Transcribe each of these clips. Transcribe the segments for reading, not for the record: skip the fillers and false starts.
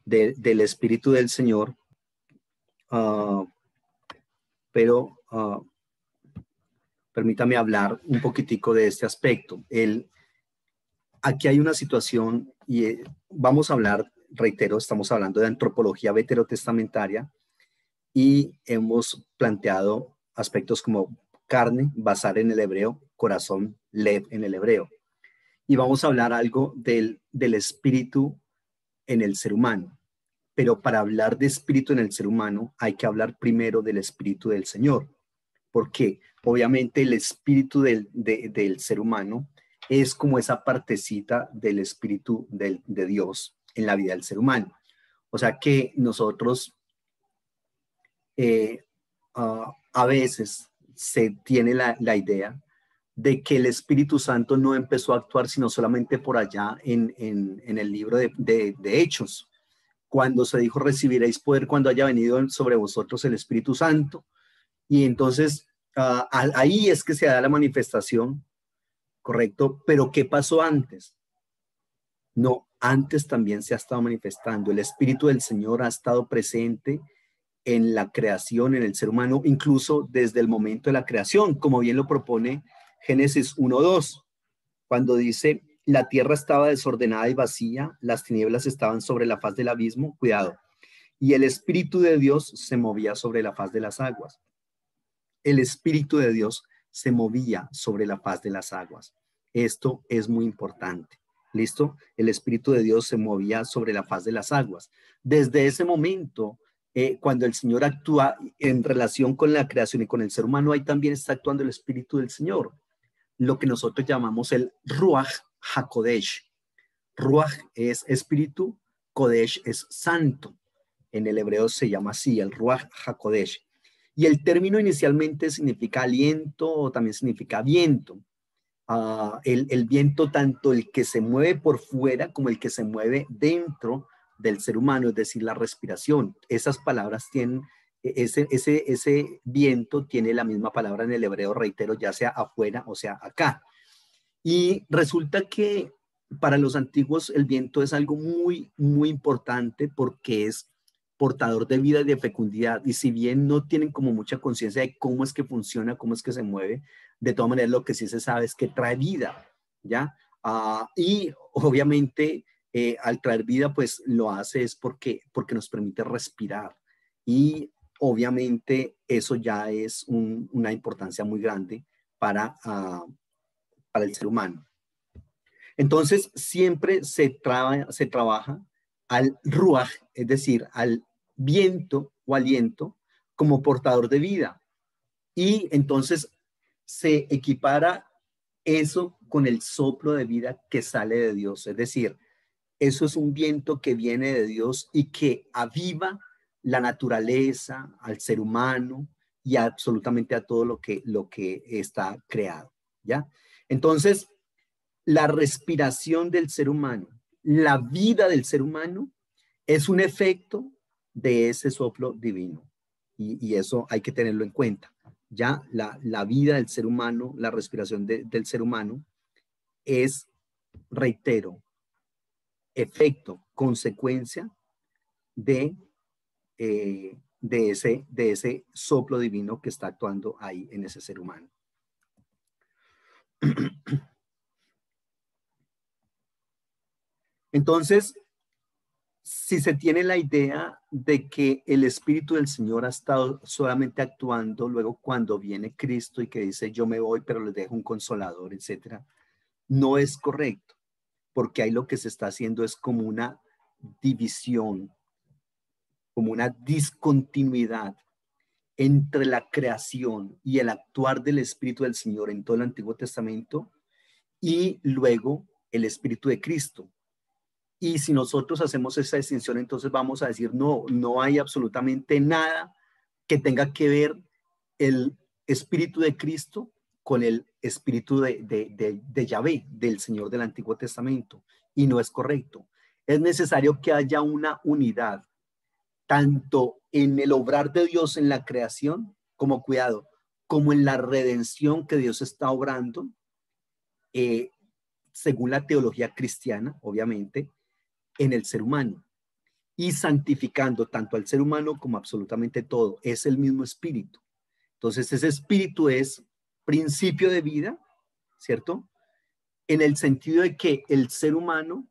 del Espíritu del Señor, pero permítame hablar un poquitico de este aspecto. Aquí hay una situación y vamos a hablar, reitero, estamos hablando de antropología veterotestamentaria y hemos planteado aspectos como carne, basar en el hebreo, corazón, lev en el hebreo. Y vamos a hablar algo del espíritu en el ser humano. Pero para hablar de espíritu en el ser humano hay que hablar primero del espíritu del Señor. Porque obviamente el espíritu del ser humano es como esa partecita del espíritu de Dios en la vida del ser humano. O sea que nosotros a veces se tiene la idea de que el Espíritu Santo no empezó a actuar sino solamente por allá en el libro de Hechos, cuando se dijo recibiréis poder cuando haya venido sobre vosotros el Espíritu Santo. Y entonces ahí es que se da la manifestación, ¿correcto? Pero ¿qué pasó antes? No, antes también se ha estado manifestando. El Espíritu del Señor ha estado presente en la creación, en el ser humano, incluso desde el momento de la creación, como bien lo propone Génesis 1:2, cuando dice, la tierra estaba desordenada y vacía, las tinieblas estaban sobre la faz del abismo, cuidado, y el Espíritu de Dios se movía sobre la faz de las aguas. El Espíritu de Dios se movía sobre la faz de las aguas. Esto es muy importante. ¿Listo? El Espíritu de Dios se movía sobre la faz de las aguas. Desde ese momento, cuando el Señor actúa en relación con la creación y con el ser humano, ahí también está actuando el Espíritu del Señor, lo que nosotros llamamos el Ruach HaKodesh. Ruach es espíritu, Kodesh es santo. En el hebreo se llama así, el Ruach HaKodesh. Y el término inicialmente significa aliento o también significa viento. El viento, tanto el que se mueve por fuera como el que se mueve dentro del ser humano, es decir, la respiración. Esas palabras tienen, ese viento tiene la misma palabra en el hebreo, reitero, ya sea afuera o sea acá. Y resulta que para los antiguos el viento es algo muy, muy importante porque es portador de vida y de fecundidad. Y si bien no tienen como mucha conciencia de cómo es que funciona, cómo es que se mueve, de todas maneras lo que sí se sabe es que trae vida, ¿ya? Y obviamente al traer vida, pues lo hace es porque nos permite respirar. Y obviamente eso ya es una importancia muy grande para el ser humano. Entonces, siempre se trabaja al ruaj, es decir, al viento o aliento como portador de vida. Y entonces se equipara eso con el soplo de vida que sale de Dios. Es decir, eso es un viento que viene de Dios y que aviva la naturaleza, al ser humano y absolutamente a todo lo que está creado, ¿ya? Entonces, la respiración del ser humano, la vida del ser humano, es un efecto de ese soplo divino. Y eso hay que tenerlo en cuenta. Ya la vida del ser humano, la respiración del ser humano es, reitero, efecto, consecuencia de ese soplo divino que está actuando ahí en ese ser humano. Entonces, si se tiene la idea de que el Espíritu del Señor ha estado solamente actuando luego cuando viene Cristo y que dice yo me voy pero les dejo un consolador, etcétera, no es correcto, porque ahí lo que se está haciendo es como una división, como una discontinuidad entre la creación y el actuar del Espíritu del Señor en todo el Antiguo Testamento y luego el Espíritu de Cristo. Y si nosotros hacemos esa distinción, entonces vamos a decir, no hay absolutamente nada que tenga que ver el Espíritu de Cristo con el Espíritu de Yahvé, del Señor del Antiguo Testamento. Y no es correcto. Es necesario que haya una unidad, tanto en el obrar de Dios en la creación, como cuidado, como en la redención que Dios está obrando, según la teología cristiana, obviamente, en el ser humano. y santificando tanto al ser humano como absolutamente todo. Es el mismo espíritu. Entonces ese espíritu es principio de vida, ¿cierto? En el sentido de que el ser humano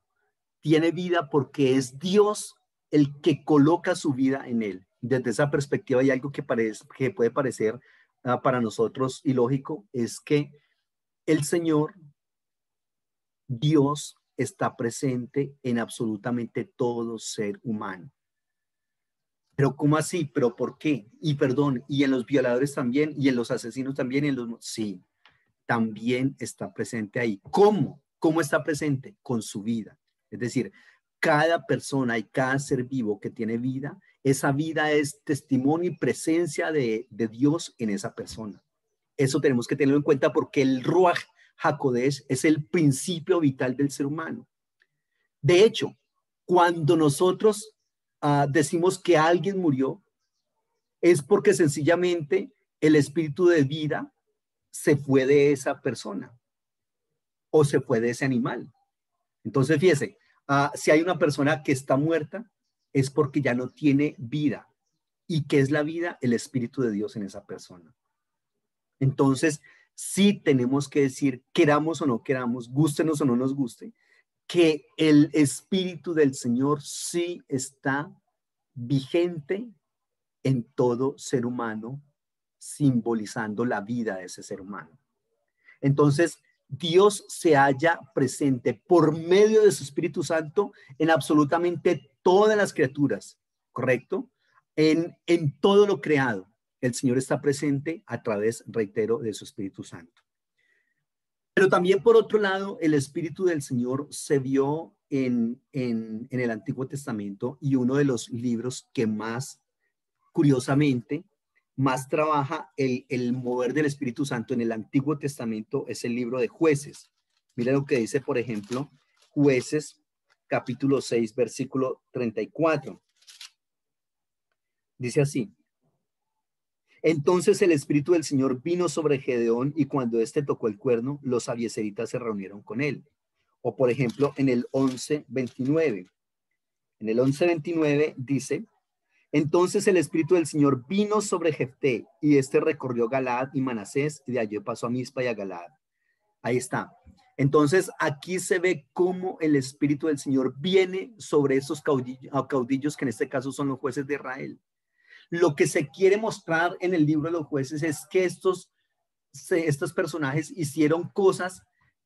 tiene vida porque es Dios el que coloca su vida en él. Desde esa perspectiva hay algo que puede parecer para nosotros ilógico, es que el Señor, Dios, está presente en absolutamente todo ser humano. Pero ¿cómo así? ¿Pero por qué? Y perdón, y en los violadores también, y en los asesinos también, y en los... Sí, también está presente ahí. ¿Cómo? ¿Cómo está presente? Con su vida. Es decir, cada persona y cada ser vivo que tiene vida, esa vida es testimonio y presencia de Dios en esa persona. Eso tenemos que tenerlo en cuenta porque el Ruach HaKodesh es el principio vital del ser humano. De hecho, cuando nosotros decimos que alguien murió, es porque sencillamente el espíritu de vida se fue de esa persona o se fue de ese animal. Entonces, fíjese, si hay una persona que está muerta, es porque ya no tiene vida. ¿Y qué es la vida? El espíritu de Dios en esa persona. Entonces, sí tenemos que decir, queramos o no queramos, gústenos o no nos guste, que el espíritu del Señor sí está vigente en todo ser humano, simbolizando la vida de ese ser humano. Entonces, Dios se halla presente por medio de su Espíritu Santo en absolutamente todas las criaturas, ¿correcto? En todo lo creado. El Señor está presente a través, reitero, de su Espíritu Santo. Pero también, por otro lado, el Espíritu del Señor se vio en el Antiguo Testamento y uno de los libros que más, curiosamente, más trabaja el mover del Espíritu Santo en el Antiguo Testamento es el libro de Jueces. Mira lo que dice, por ejemplo, Jueces, capítulo 6, versículo 34. Dice así: entonces el Espíritu del Señor vino sobre Gedeón y cuando éste tocó el cuerno, los abiezeritas se reunieron con él. O por ejemplo, en el 11:29. En el 11:29 dice: entonces el Espíritu del Señor vino sobre Jefté y este recorrió Galaad y Manasés y de allí pasó a Mizpa y a Galaad. Ahí está. Entonces aquí se ve cómo el Espíritu del Señor viene sobre esos caudillos que en este caso son los jueces de Israel. Lo que se quiere mostrar en el libro de los jueces es que estos personajes hicieron cosas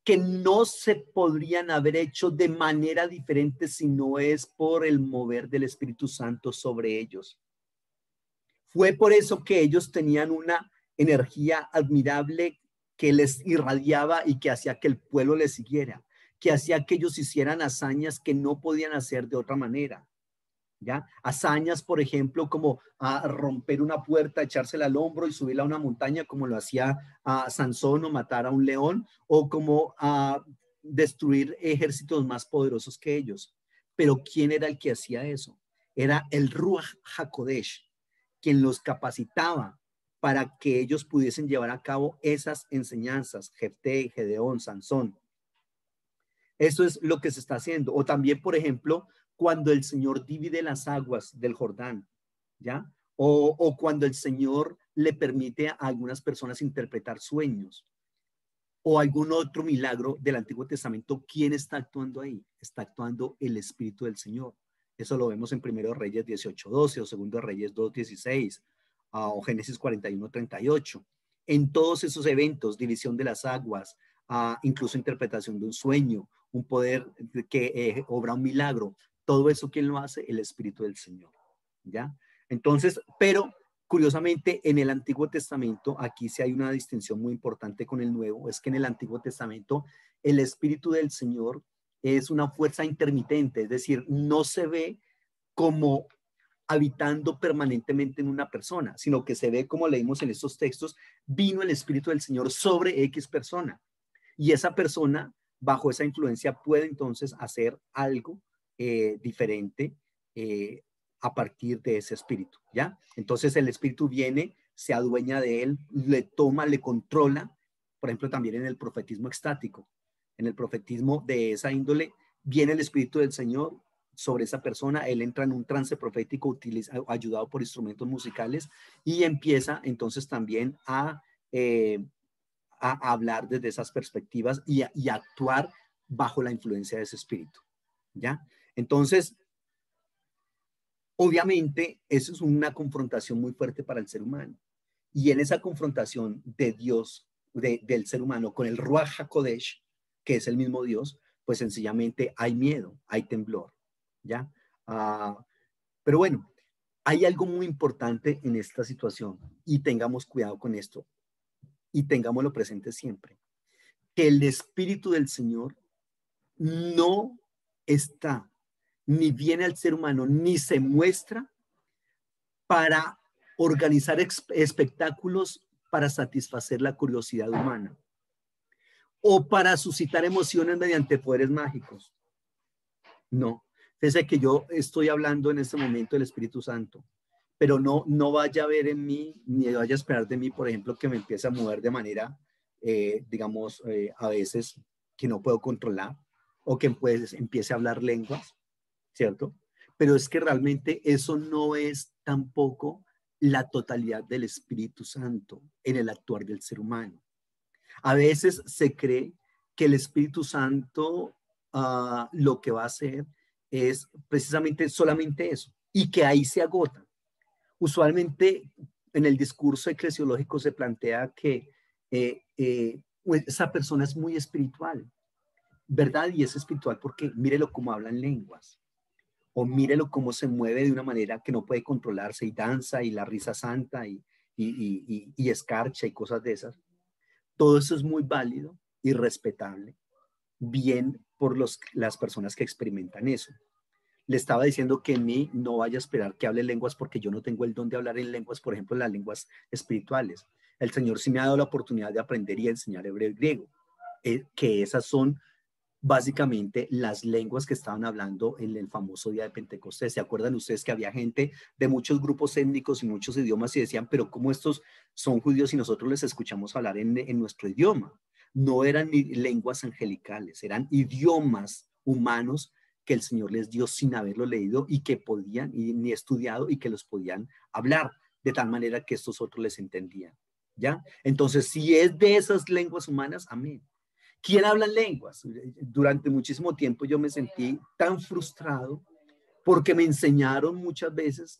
que no se podrían haber hecho de manera diferente si no es por el mover del Espíritu Santo sobre ellos. Fue por eso que ellos tenían una energía admirable que les irradiaba y que hacía que el pueblo les siguiera, que hacía que ellos hicieran hazañas que no podían hacer de otra manera. ¿Ya? Hazañas, por ejemplo, como romper una puerta, echársela al hombro y subirla a una montaña, como lo hacía Sansón, o matar a un león, o como destruir ejércitos más poderosos que ellos. Pero ¿quién era el que hacía eso? Era el Ruach HaKodesh, quien los capacitaba para que ellos pudiesen llevar a cabo esas enseñanzas, Jefté, Gedeón, Sansón. Eso es lo que se está haciendo. O también, por ejemplo, cuando el Señor divide las aguas del Jordán, ¿ya? O cuando el Señor le permite a algunas personas interpretar sueños o algún otro milagro del Antiguo Testamento. ¿Quién está actuando ahí? Está actuando el Espíritu del Señor. Eso lo vemos en 1 Reyes 18:12 o 2 Reyes 2:16 o Génesis 41:38. En todos esos eventos, división de las aguas, incluso interpretación de un sueño, un poder que obra un milagro, todo eso, ¿quién lo hace? El Espíritu del Señor, ¿ya? Entonces, pero curiosamente, en el Antiguo Testamento, aquí sí hay una distinción muy importante con el Nuevo, es que en el Antiguo Testamento el Espíritu del Señor es una fuerza intermitente, es decir, no se ve como habitando permanentemente en una persona, sino que se ve, como leímos en estos textos, vino el Espíritu del Señor sobre X persona. Y esa persona, bajo esa influencia, puede entonces hacer algo diferente a partir de ese espíritu, ¿ya? Entonces el espíritu viene, se adueña de él, le toma, le controla, por ejemplo, también en el profetismo extático, en el profetismo de esa índole, viene el espíritu del Señor, sobre esa persona, él entra en un trance profético ayudado por instrumentos musicales y empieza entonces también a hablar desde esas perspectivas y a actuar bajo la influencia de ese espíritu, ¿ya? Entonces, obviamente, eso es una confrontación muy fuerte para el ser humano. Y en esa confrontación de Dios, del ser humano con el Ruach HaKodesh, que es el mismo Dios, pues sencillamente hay miedo, hay temblor, ¿ya? Pero bueno, hay algo muy importante en esta situación y tengamos cuidado con esto y tengámoslo presente siempre, que el Espíritu del Señor no está, ni viene al ser humano, ni se muestra para organizar espectáculos para satisfacer la curiosidad humana o para suscitar emociones mediante poderes mágicos. No. Fíjese que yo estoy hablando en este momento del Espíritu Santo, pero no vaya a ver en mí, ni vaya a esperar de mí, por ejemplo, que me empiece a mover de manera, digamos, a veces que no puedo controlar o que pues, empiece a hablar lenguas, ¿cierto? Pero es que realmente eso no es tampoco la totalidad del Espíritu Santo en el actuar del ser humano. A veces se cree que el Espíritu Santo lo que va a hacer es precisamente solamente eso y que ahí se agota. Usualmente en el discurso eclesiológico se plantea que esa persona es muy espiritual, ¿verdad? Y es espiritual porque mírelo cómo habla en lenguas o mírelo cómo se mueve de una manera que no puede controlarse y danza y la risa santa y escarcha y cosas de esas. Todo eso es muy válido y respetable, bien por las personas que experimentan eso. Le estaba diciendo que en mí no vaya a esperar que hable lenguas porque yo no tengo el don de hablar en lenguas, por ejemplo, en las lenguas espirituales. El Señor sí me ha dado la oportunidad de aprender y enseñar hebreo y griego, que esas son básicamente las lenguas que estaban hablando en el famoso día de Pentecostés. ¿Se acuerdan ustedes que había gente de muchos grupos étnicos y muchos idiomas y decían, pero cómo estos son judíos y nosotros les escuchamos hablar en nuestro idioma? No eran ni lenguas angelicales, eran idiomas humanos que el Señor les dio sin haberlo leído y que podían, y ni estudiado, y que los podían hablar de tal manera que estos otros les entendían. ¿Ya? Entonces, si es de esas lenguas humanas, amén. ¿Quién habla lenguas? Durante muchísimo tiempo yo me sentí tan frustrado porque me enseñaron muchas veces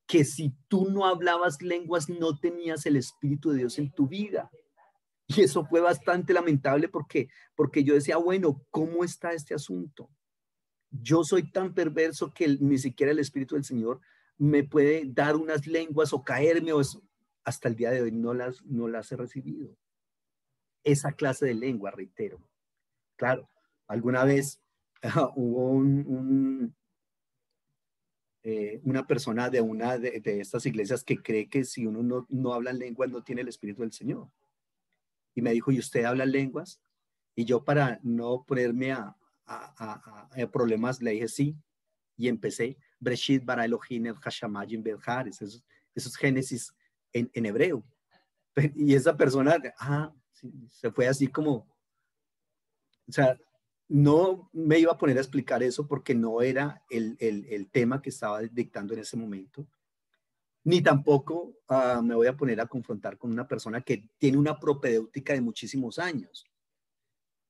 que si tú no hablabas lenguas no tenías el Espíritu de Dios en tu vida. Y eso fue bastante lamentable porque yo decía, bueno, ¿cómo está este asunto? Yo soy tan perverso que ni siquiera el Espíritu del Señor me puede dar unas lenguas o caerme o eso. Hasta el día de hoy no las he recibido. Esa clase de lengua, reitero. Claro, alguna vez hubo una persona de una de estas iglesias que cree que si uno no habla lenguas no tiene el Espíritu del Señor. Y me dijo, ¿y usted habla lenguas? Y yo para no ponerme a problemas le dije sí. Y empecé, Breshit bara Elohim el Hashamayim Belhares, esos Génesis en hebreo. Y esa persona, sí, se fue así como, o sea, no me iba a poner a explicar eso porque no era el tema que estaba dictando en ese momento, ni tampoco me voy a poner a confrontar con una persona que tiene una propedéutica de muchísimos años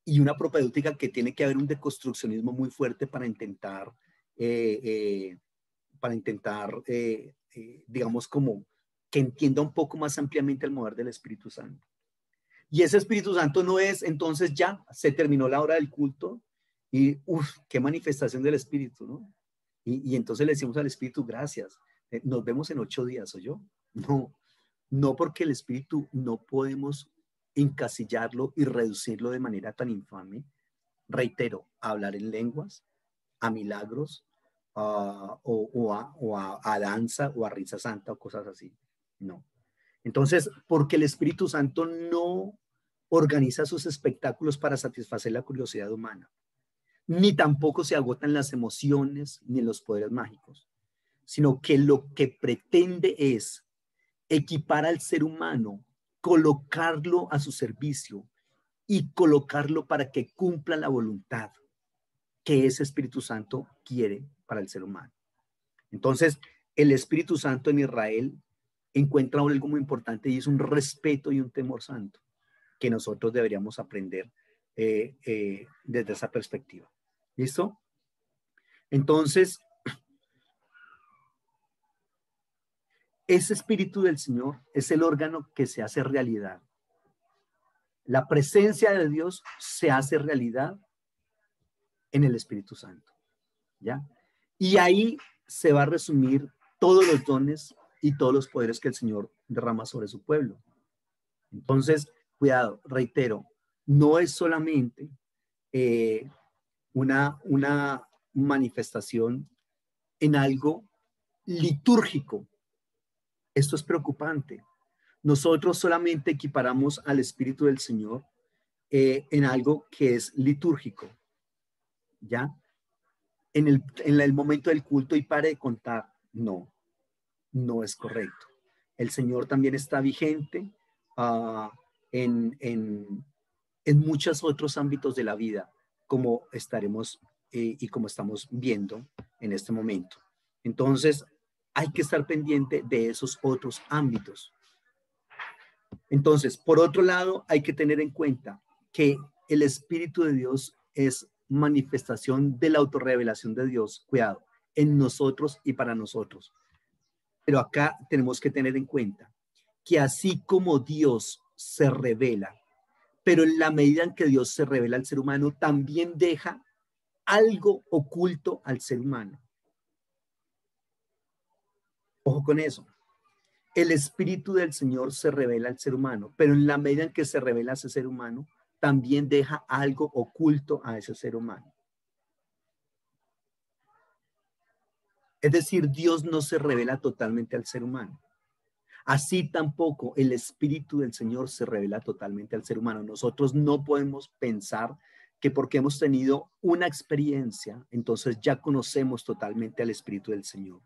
y una propedéutica que tiene que haber un deconstruccionismo muy fuerte eh, eh, para intentar digamos, como que entienda un poco más ampliamente el mover del Espíritu Santo. Y ese Espíritu Santo no es, entonces ya se terminó la hora del culto y, qué manifestación del Espíritu, ¿no? Y entonces le decimos al Espíritu, gracias, nos vemos en 8 días, ¿o yo? No porque el Espíritu no podemos encasillarlo y reducirlo de manera tan infame. Reitero, a hablar en lenguas, a milagros, a danza o a risa santa o cosas así. No. Entonces, porque el Espíritu Santo no organiza sus espectáculos para satisfacer la curiosidad humana, ni tampoco se agotan las emociones ni los poderes mágicos, sino que lo que pretende es equipar al ser humano, colocarlo a su servicio y colocarlo para que cumpla la voluntad. que ese Espíritu Santo quiere para el ser humano. Entonces, el Espíritu Santo en Israel encuentra algo muy importante y es un respeto y un temor santo que nosotros deberíamos aprender desde esa perspectiva. ¿Listo? Entonces, ese Espíritu del Señor es el órgano que se hace realidad. La presencia de Dios se hace realidad en el Espíritu Santo, ¿ya? Y ahí se va a resumir todos los dones y todos los poderes que el Señor derrama sobre su pueblo. Entonces, cuidado, reitero, no es solamente una manifestación en algo litúrgico. Esto es preocupante. Nosotros solamente equiparamos al Espíritu del Señor en algo que es litúrgico, ¿ya? En el momento del culto y pare de contar. No, no es correcto. El Señor también está vigente en muchos otros ámbitos de la vida, como estaremos y como estamos viendo en este momento. Entonces, hay que estar pendiente de esos otros ámbitos. Entonces, por otro lado, hay que tener en cuenta que el Espíritu de Dios es manifestación de la autorrevelación de Dios, cuidado, en nosotros y para nosotros. Pero acá tenemos que tener en cuenta que así como Dios se revela, pero en la medida en que Dios se revela al ser humano, también deja algo oculto al ser humano. Ojo con eso. El Espíritu del Señor se revela al ser humano, pero en la medida en que se revela a ese ser humano, también deja algo oculto a ese ser humano. Es decir, Dios no se revela totalmente al ser humano. Así tampoco el Espíritu del Señor se revela totalmente al ser humano. Nosotros no podemos pensar que porque hemos tenido una experiencia, entonces ya conocemos totalmente al Espíritu del Señor.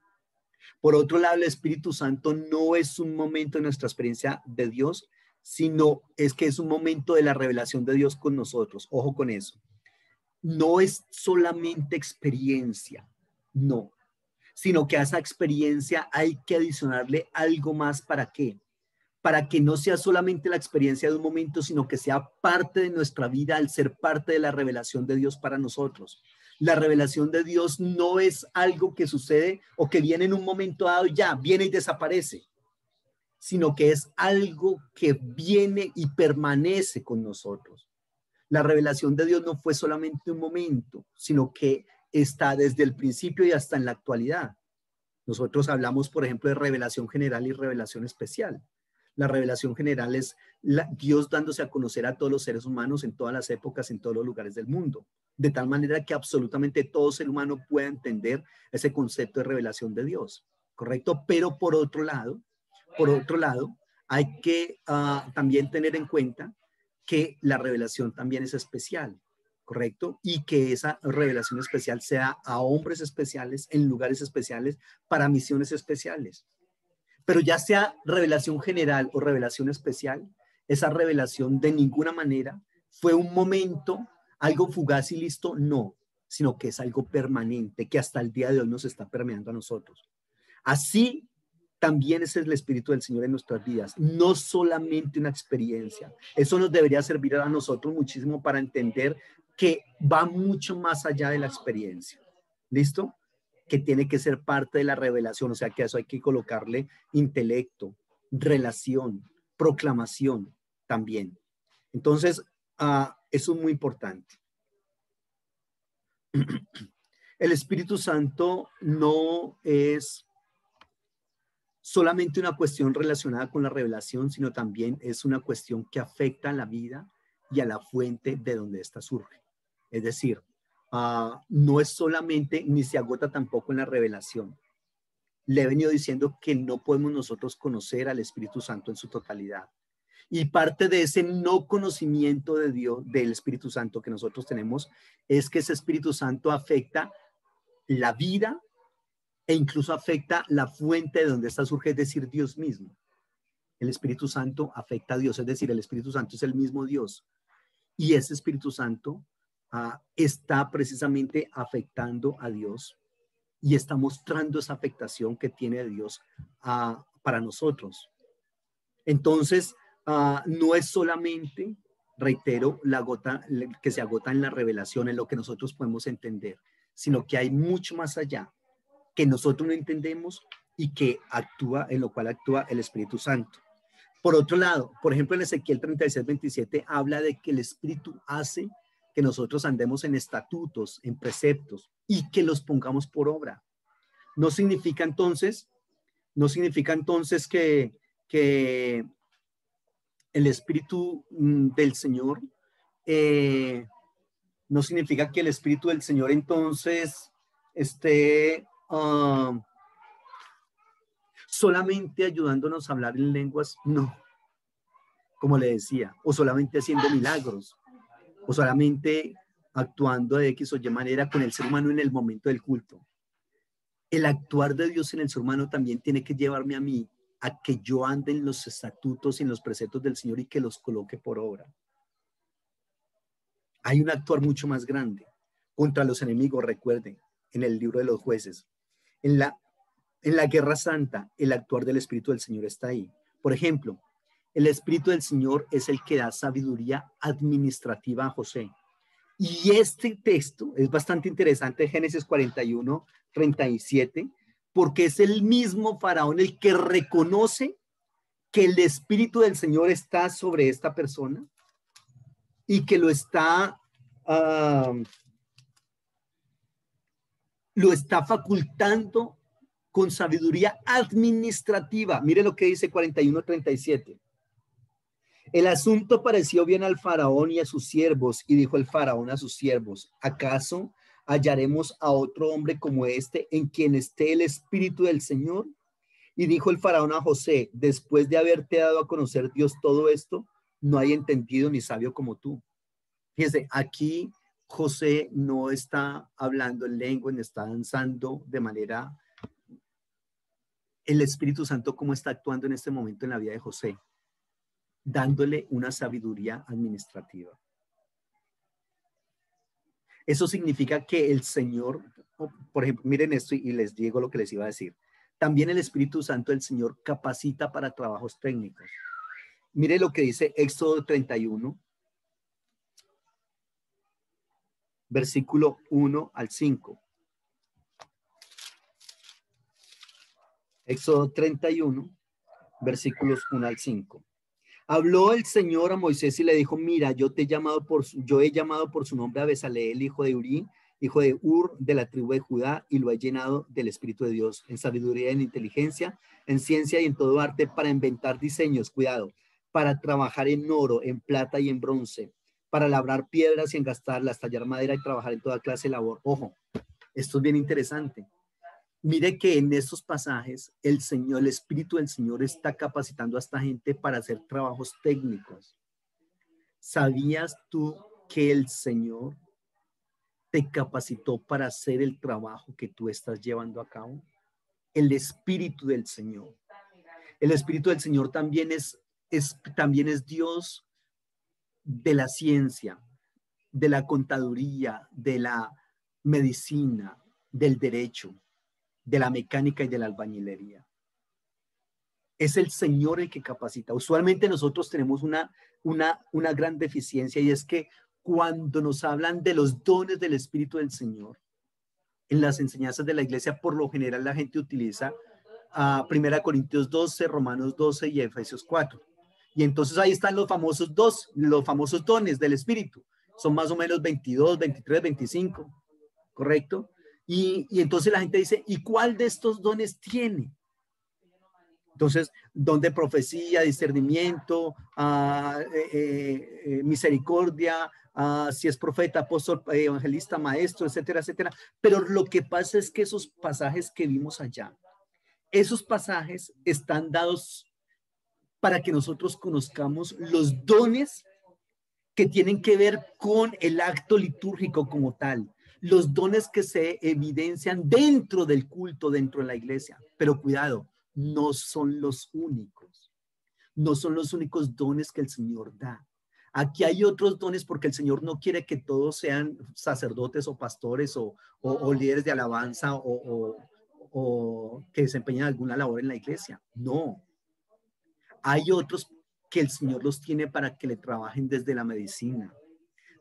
Por otro lado, el Espíritu Santo no es un momento de nuestra experiencia de Dios, sino es que es un momento de la revelación de Dios con nosotros. Ojo con eso. No es solamente experiencia, no, sino que a esa experiencia hay que adicionarle algo más. ¿Para qué? Para que no sea solamente la experiencia de un momento, sino que sea parte de nuestra vida al ser parte de la revelación de Dios para nosotros. La revelación de Dios no es algo que sucede o que viene en un momento dado y ya, viene y desaparece, sino que es algo que viene y permanece con nosotros. La revelación de Dios no fue solamente un momento, sino que está desde el principio y hasta en la actualidad. Nosotros hablamos, por ejemplo, de revelación general y revelación especial. La revelación general es Dios dándose a conocer a todos los seres humanos en todas las épocas, en todos los lugares del mundo, de tal manera que absolutamente todo ser humano pueda entender ese concepto de revelación de Dios, ¿correcto? Pero por otro lado, hay que también tener en cuenta que la revelación también es especial, ¿correcto? Y que esa revelación especial sea a hombres especiales, en lugares especiales, para misiones especiales. Pero ya sea revelación general o revelación especial, esa revelación de ninguna manera fue un momento, algo fugaz y listo, no, sino que es algo permanente, que hasta el día de hoy nos está permeando a nosotros. Así también es el Espíritu del Señor en nuestras vidas, no solamente una experiencia. Eso nos debería servir a nosotros muchísimo para entender que va mucho más allá de la experiencia. ¿Listo? Que tiene que ser parte de la revelación, o sea que a eso hay que colocarle intelecto, relación, proclamación también. Entonces, eso es muy importante. El Espíritu Santo no es solamente una cuestión relacionada con la revelación, sino también es una cuestión que afecta a la vida y a la fuente de donde ésta surge. Es decir, no es solamente, ni se agota tampoco en la revelación. Le he venido diciendo que no podemos nosotros conocer al Espíritu Santo en su totalidad. Y parte de ese no conocimiento de Dios, del Espíritu Santo que nosotros tenemos, es que ese Espíritu Santo afecta la vida e incluso afecta la fuente de donde está surge, es decir, Dios mismo. El Espíritu Santo afecta a Dios, es decir, el Espíritu Santo es el mismo Dios. Y ese Espíritu Santo está precisamente afectando a Dios y está mostrando esa afectación que tiene Dios para nosotros. Entonces, no es solamente, reitero, la gota que se agota en la revelación, en lo que nosotros podemos entender, sino que hay mucho más allá que nosotros no entendemos y que actúa, en lo cual actúa el Espíritu Santo. Por otro lado, por ejemplo, en Ezequiel 36:27 habla de que el Espíritu hace que nosotros andemos en estatutos, en preceptos y que los pongamos por obra. No significa entonces que el Espíritu del Señor, no significa que el Espíritu del Señor entonces esté solamente ayudándonos a hablar en lenguas, no, como le decía, o solamente haciendo milagros, o solamente actuando de X o Y manera con el ser humano en el momento del culto. El actuar de Dios en el ser humano también tiene que llevarme a mí a que yo ande en los estatutos y en los preceptos del Señor y que los coloque por obra. Hay un actuar mucho más grande contra los enemigos, recuerden, en el libro de los jueces. En la guerra santa, el actuar del Espíritu del Señor está ahí. Por ejemplo, el Espíritu del Señor es el que da sabiduría administrativa a José. Y este texto es bastante interesante, Génesis 41:37, porque es el mismo faraón el que reconoce que el Espíritu del Señor está sobre esta persona y que lo está facultando con sabiduría administrativa. Mire lo que dice 41:37. El asunto pareció bien al faraón y a sus siervos, y dijo el faraón a sus siervos: ¿acaso hallaremos a otro hombre como este en quien esté el Espíritu del Señor? Y dijo el faraón a José: después de haberte dado a conocer Dios todo esto, no hay entendido ni sabio como tú. Fíjense, aquí José no está hablando en lengua, ni está danzando de manera. El Espíritu Santo, ¿cómo está actuando en este momento en la vida de José? Dándole una sabiduría administrativa. Eso significa que el Señor, por ejemplo, miren esto y les digo lo que les iba a decir. También el Espíritu Santo del Señor capacita para trabajos técnicos. Mire lo que dice Éxodo 31, versículo 1 al 5. Éxodo 31, versículos 1 al 5. Habló el Señor a Moisés y le dijo: mira, yo he llamado por su nombre a Bezaleel, hijo de Uri, hijo de Ur, de la tribu de Judá, y lo he llenado del Espíritu de Dios, en sabiduría, en inteligencia, en ciencia y en todo arte, para inventar diseños, cuidado, para trabajar en oro, en plata y en bronce, para labrar piedras y engastarlas, tallar madera y trabajar en toda clase de labor. Ojo, esto es bien interesante. Mire que en estos pasajes el Espíritu del Señor está capacitando a esta gente para hacer trabajos técnicos. ¿Sabías tú que el Señor te capacitó para hacer el trabajo que tú estás llevando a cabo? El Espíritu del Señor. El Espíritu del Señor también es Dios de la ciencia, de la contaduría, de la medicina, del derecho, de la mecánica y de la albañilería. Es el Señor el que capacita. Usualmente nosotros tenemos una gran deficiencia, y es que cuando nos hablan de los dones del Espíritu del Señor, en las enseñanzas de la iglesia, por lo general la gente utiliza 1 Corintios 12, Romanos 12 y Efesios 4. Y entonces ahí están los famosos dones del Espíritu. Son más o menos 22, 23, 25, ¿correcto? Y entonces la gente dice: ¿y cuál de estos dones tiene? Entonces, don de profecía, discernimiento, misericordia, si es profeta, apóstol, evangelista, maestro, etcétera, etcétera. Pero lo que pasa es que esos pasajes que vimos allá, esos pasajes están dados para que nosotros conozcamos los dones que tienen que ver con el acto litúrgico como tal, los dones que se evidencian dentro del culto, dentro de la iglesia. Pero cuidado, no son los únicos. No son los únicos dones que el Señor da. Aquí hay otros dones porque el Señor no quiere que todos sean sacerdotes o pastores o líderes de alabanza o que desempeñen alguna labor en la iglesia. No, hay otros que el Señor los tiene para que le trabajen desde la medicina,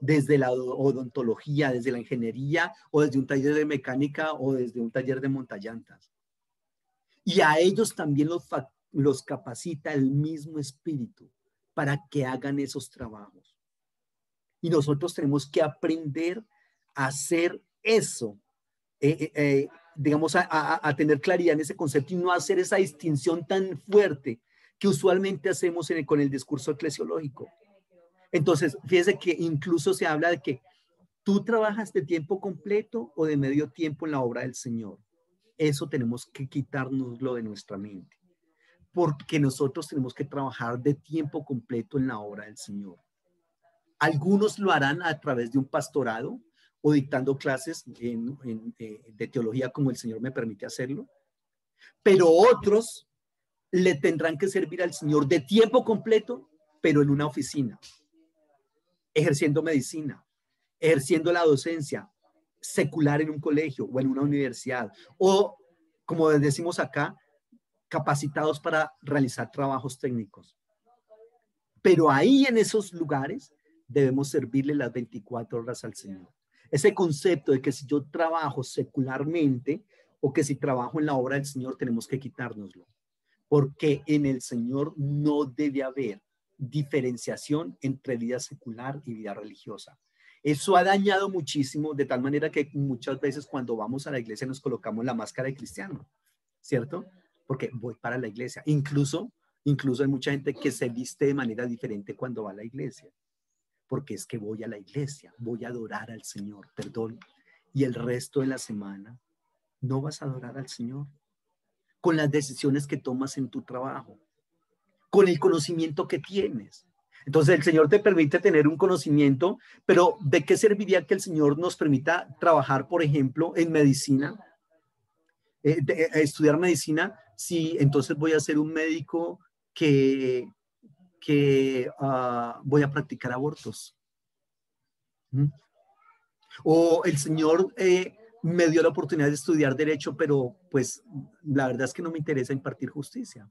desde la odontología, desde la ingeniería o desde un taller de mecánica o desde un taller de montallantas. Y a ellos también los capacita el mismo espíritu para que hagan esos trabajos. Y nosotros tenemos que aprender a hacer eso, digamos, a tener claridad en ese concepto y no hacer esa distinción tan fuerte que usualmente hacemos con el discurso eclesiológico. Entonces, fíjese que incluso se habla de que tú trabajas de tiempo completo o de medio tiempo en la obra del Señor. Eso tenemos que quitárnoslo de nuestra mente, porque nosotros tenemos que trabajar de tiempo completo en la obra del Señor. Algunos lo harán a través de un pastorado o dictando clases de teología como el Señor me permite hacerlo, pero otros le tendrán que servir al Señor de tiempo completo, pero en una oficina, ejerciendo medicina, ejerciendo la docencia secular en un colegio o en una universidad, o como decimos acá, capacitados para realizar trabajos técnicos. Pero ahí en esos lugares debemos servirle las 24 horas al Señor. Ese concepto de que si yo trabajo secularmente o que si trabajo en la obra del Señor, tenemos que quitárnoslo. Porque en el Señor no debe haber diferenciación entre vida secular y vida religiosa. Eso ha dañado muchísimo, de tal manera que muchas veces cuando vamos a la iglesia nos colocamos la máscara de cristiano, ¿cierto? Porque voy para la iglesia. Incluso hay mucha gente que se viste de manera diferente cuando va a la iglesia. Porque es que voy a la iglesia, voy a adorar al Señor, perdón. Y el resto de la semana no vas a adorar al Señor. Con las decisiones que tomas en tu trabajo, con el conocimiento que tienes. Entonces el Señor te permite tener un conocimiento, pero ¿de qué serviría que el Señor nos permita trabajar, por ejemplo, en medicina? Estudiar medicina, si entonces voy a ser un médico que voy a practicar abortos. ¿Mm? O el Señor me dio la oportunidad de estudiar derecho, pero pues la verdad es que no me interesa impartir justicia.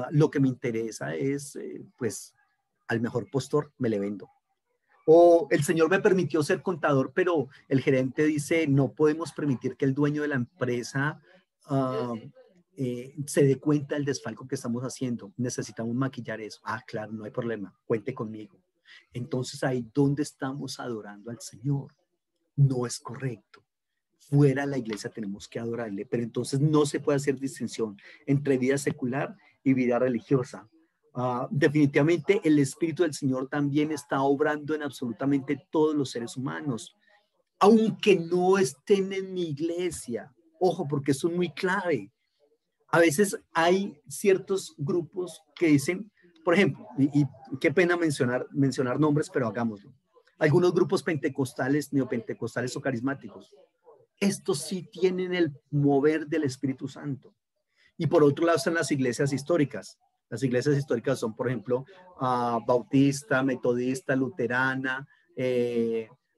Lo que me interesa es, pues, al mejor postor me le vendo. O el Señor me permitió ser contador, pero el gerente dice, no podemos permitir que el dueño de la empresa se dé cuenta del desfalco que estamos haciendo. Necesitamos maquillar eso. Ah, claro, no hay problema. Cuente conmigo. Entonces ahí donde estamos adorando al Señor. No es correcto. Fuera de la iglesia tenemos que adorarle, pero entonces no se puede hacer distinción entre vida secular y vida religiosa. Definitivamente el Espíritu del Señor también está obrando en absolutamente todos los seres humanos, aunque no estén en mi iglesia. Ojo, porque eso es muy clave. A veces hay ciertos grupos que dicen, por ejemplo, y qué pena mencionar nombres, pero hagámoslo. Algunos grupos pentecostales, neopentecostales o carismáticos, estos sí tienen el mover del Espíritu Santo. Y por otro lado están las iglesias históricas. Las iglesias históricas son, por ejemplo, bautista, metodista, luterana,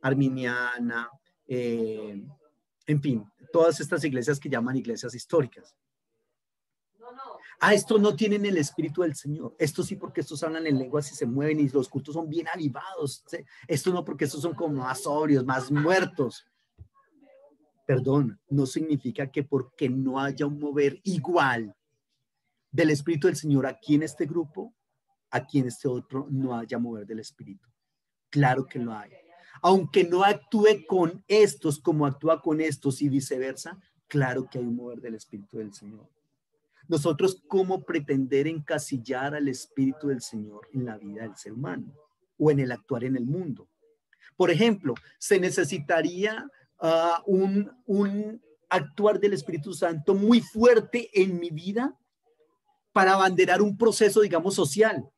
arminiana, en fin, todas estas iglesias que llaman iglesias históricas. Estos no tienen el Espíritu del Señor. Estos sí, porque estos hablan en lenguas y se mueven y los cultos son bien avivados. Estos no, porque estos son como más sobrios, más muertos. Perdón, no significa que porque no haya un mover igual del Espíritu del Señor aquí en este grupo, aquí en este otro no haya mover del Espíritu. Claro que lo hay. Aunque no actúe con estos como actúa con estos y viceversa, claro que hay un mover del Espíritu del Señor. Nosotros, ¿cómo pretender encasillar al Espíritu del Señor en la vida del ser humano o en el actuar en el mundo? Por ejemplo, se necesitaría un actuar del Espíritu Santo muy fuerte en mi vida para abanderar un proceso, digamos, social.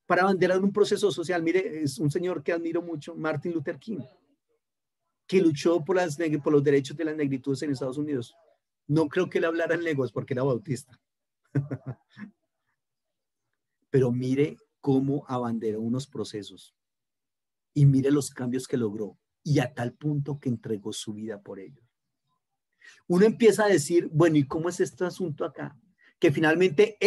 Para abanderar un proceso social. Mire, es un señor que admiro mucho, Martin Luther King, que luchó por los derechos de las negritudes en Estados Unidos. No creo que él hablara en lenguas porque era bautista. Pero mire cómo abanderó unos procesos y mire los cambios que logró y a tal punto que entregó su vida por ellos. Uno empieza a decir, bueno, ¿y cómo es este asunto acá? Que finalmente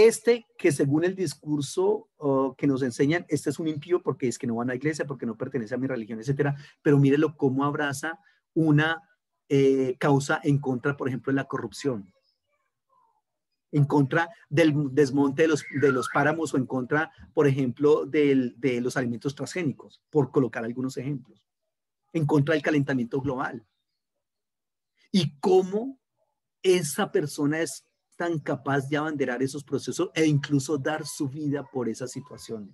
que según el discurso que nos enseñan, este es un impío porque es que no va a la iglesia, porque no pertenece a mi religión, etcétera, pero mírelo cómo abraza una causa en contra, por ejemplo, de la corrupción, en contra del desmonte de los páramos o en contra, por ejemplo, de los alimentos transgénicos, por colocar algunos ejemplos, en contra del calentamiento global. Y cómo esa persona es tan capaz de abanderar esos procesos e incluso dar su vida por esas situaciones.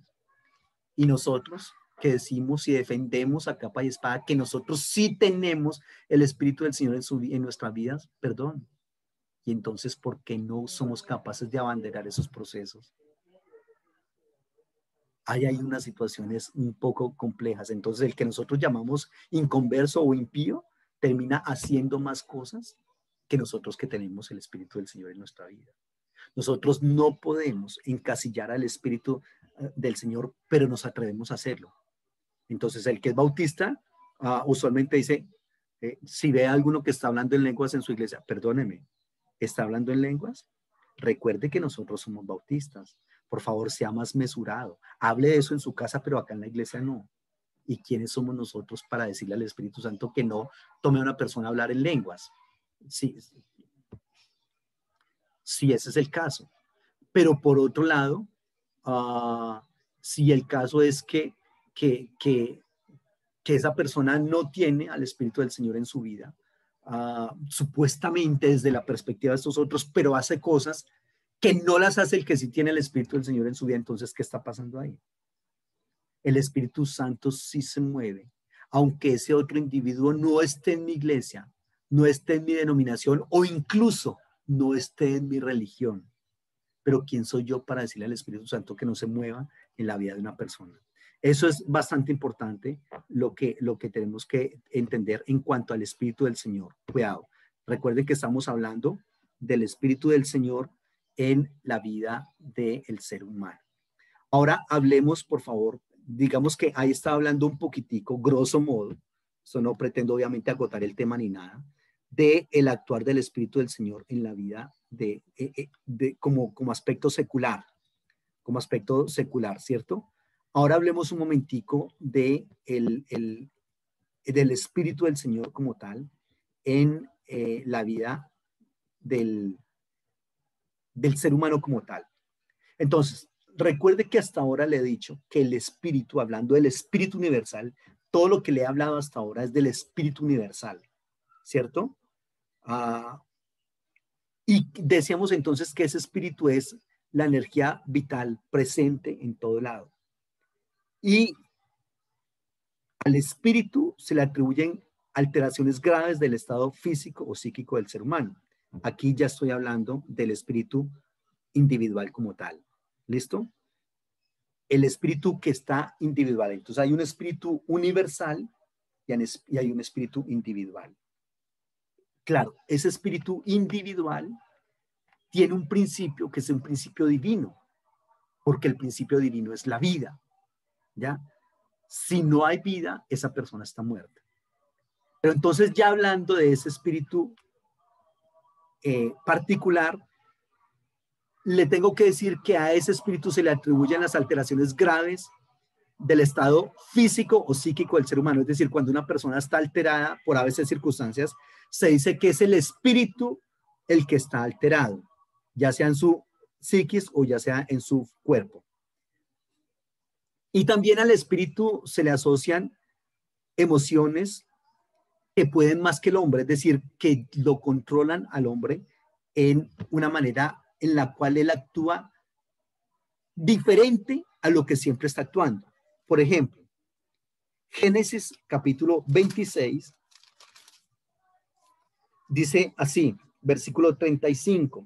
Y nosotros que decimos y defendemos a capa y espada que nosotros sí tenemos el Espíritu del Señor en nuestras vidas, perdón. Y entonces, ¿por qué no somos capaces de abanderar esos procesos? Hay unas situaciones un poco complejas. Entonces, el que nosotros llamamos inconverso o impío termina haciendo más cosas que nosotros que tenemos el Espíritu del Señor en nuestra vida. Nosotros no podemos encasillar al Espíritu del Señor, pero nos atrevemos a hacerlo. Entonces, el que es bautista usualmente dice, si ve a alguno que está hablando en lenguas en su iglesia, perdóneme, ¿está hablando en lenguas? Recuerde que nosotros somos bautistas. Por favor, sea más mesurado. Hable de eso en su casa, pero acá en la iglesia no. ¿Y quiénes somos nosotros para decirle al Espíritu Santo que no tome a una persona a hablar en lenguas? Sí, sí, ese es el caso. Pero por otro lado, si el caso es que esa persona no tiene al Espíritu del Señor en su vida, supuestamente desde la perspectiva de estos otros, pero hace cosas que no las hace el que sí tiene el Espíritu del Señor en su vida, entonces, ¿qué está pasando ahí? El Espíritu Santo sí se mueve, aunque ese otro individuo no esté en mi iglesia, no esté en mi denominación o incluso no esté en mi religión. Pero ¿quién soy yo para decirle al Espíritu Santo que no se mueva en la vida de una persona? Eso es bastante importante lo que tenemos que entender en cuanto al Espíritu del Señor. Cuidado, recuerden que estamos hablando del Espíritu del Señor en la vida del ser humano. Ahora hablemos, por favor, digamos que ahí está hablando un poquitico, grosso modo, eso no pretendo obviamente agotar el tema ni nada, de el actuar del Espíritu del Señor en la vida como aspecto secular, ¿cierto? Ahora hablemos un momentico del Espíritu del Señor como tal en la vida del ser humano como tal. Entonces, recuerde que hasta ahora le he dicho que el Espíritu, hablando del Espíritu universal, todo lo que le he hablado hasta ahora es del Espíritu universal, ¿cierto? Y decíamos entonces que ese Espíritu es la energía vital presente en todo lado. Y al Espíritu se le atribuyen alteraciones graves del estado físico o psíquico del ser humano. Aquí ya estoy hablando del Espíritu individual como tal. ¿Listo? El espíritu que está individual. Entonces hay un espíritu universal y hay un espíritu individual. Claro, ese espíritu individual tiene un principio que es un principio divino, porque el principio divino es la vida, ¿ya? Si no hay vida, esa persona está muerta. Pero entonces ya hablando de ese espíritu particular, le tengo que decir que a ese espíritu se le atribuyen las alteraciones graves del estado físico o psíquico del ser humano. Es decir, cuando una persona está alterada por a veces circunstancias, se dice que es el espíritu el que está alterado, ya sea en su psiquis o ya sea en su cuerpo. Y también al espíritu se le asocian emociones que pueden más que el hombre, es decir, que lo controlan al hombre en una manera en la cual él actúa diferente a lo que siempre está actuando. Por ejemplo, Génesis capítulo 26 dice así, versículo 35.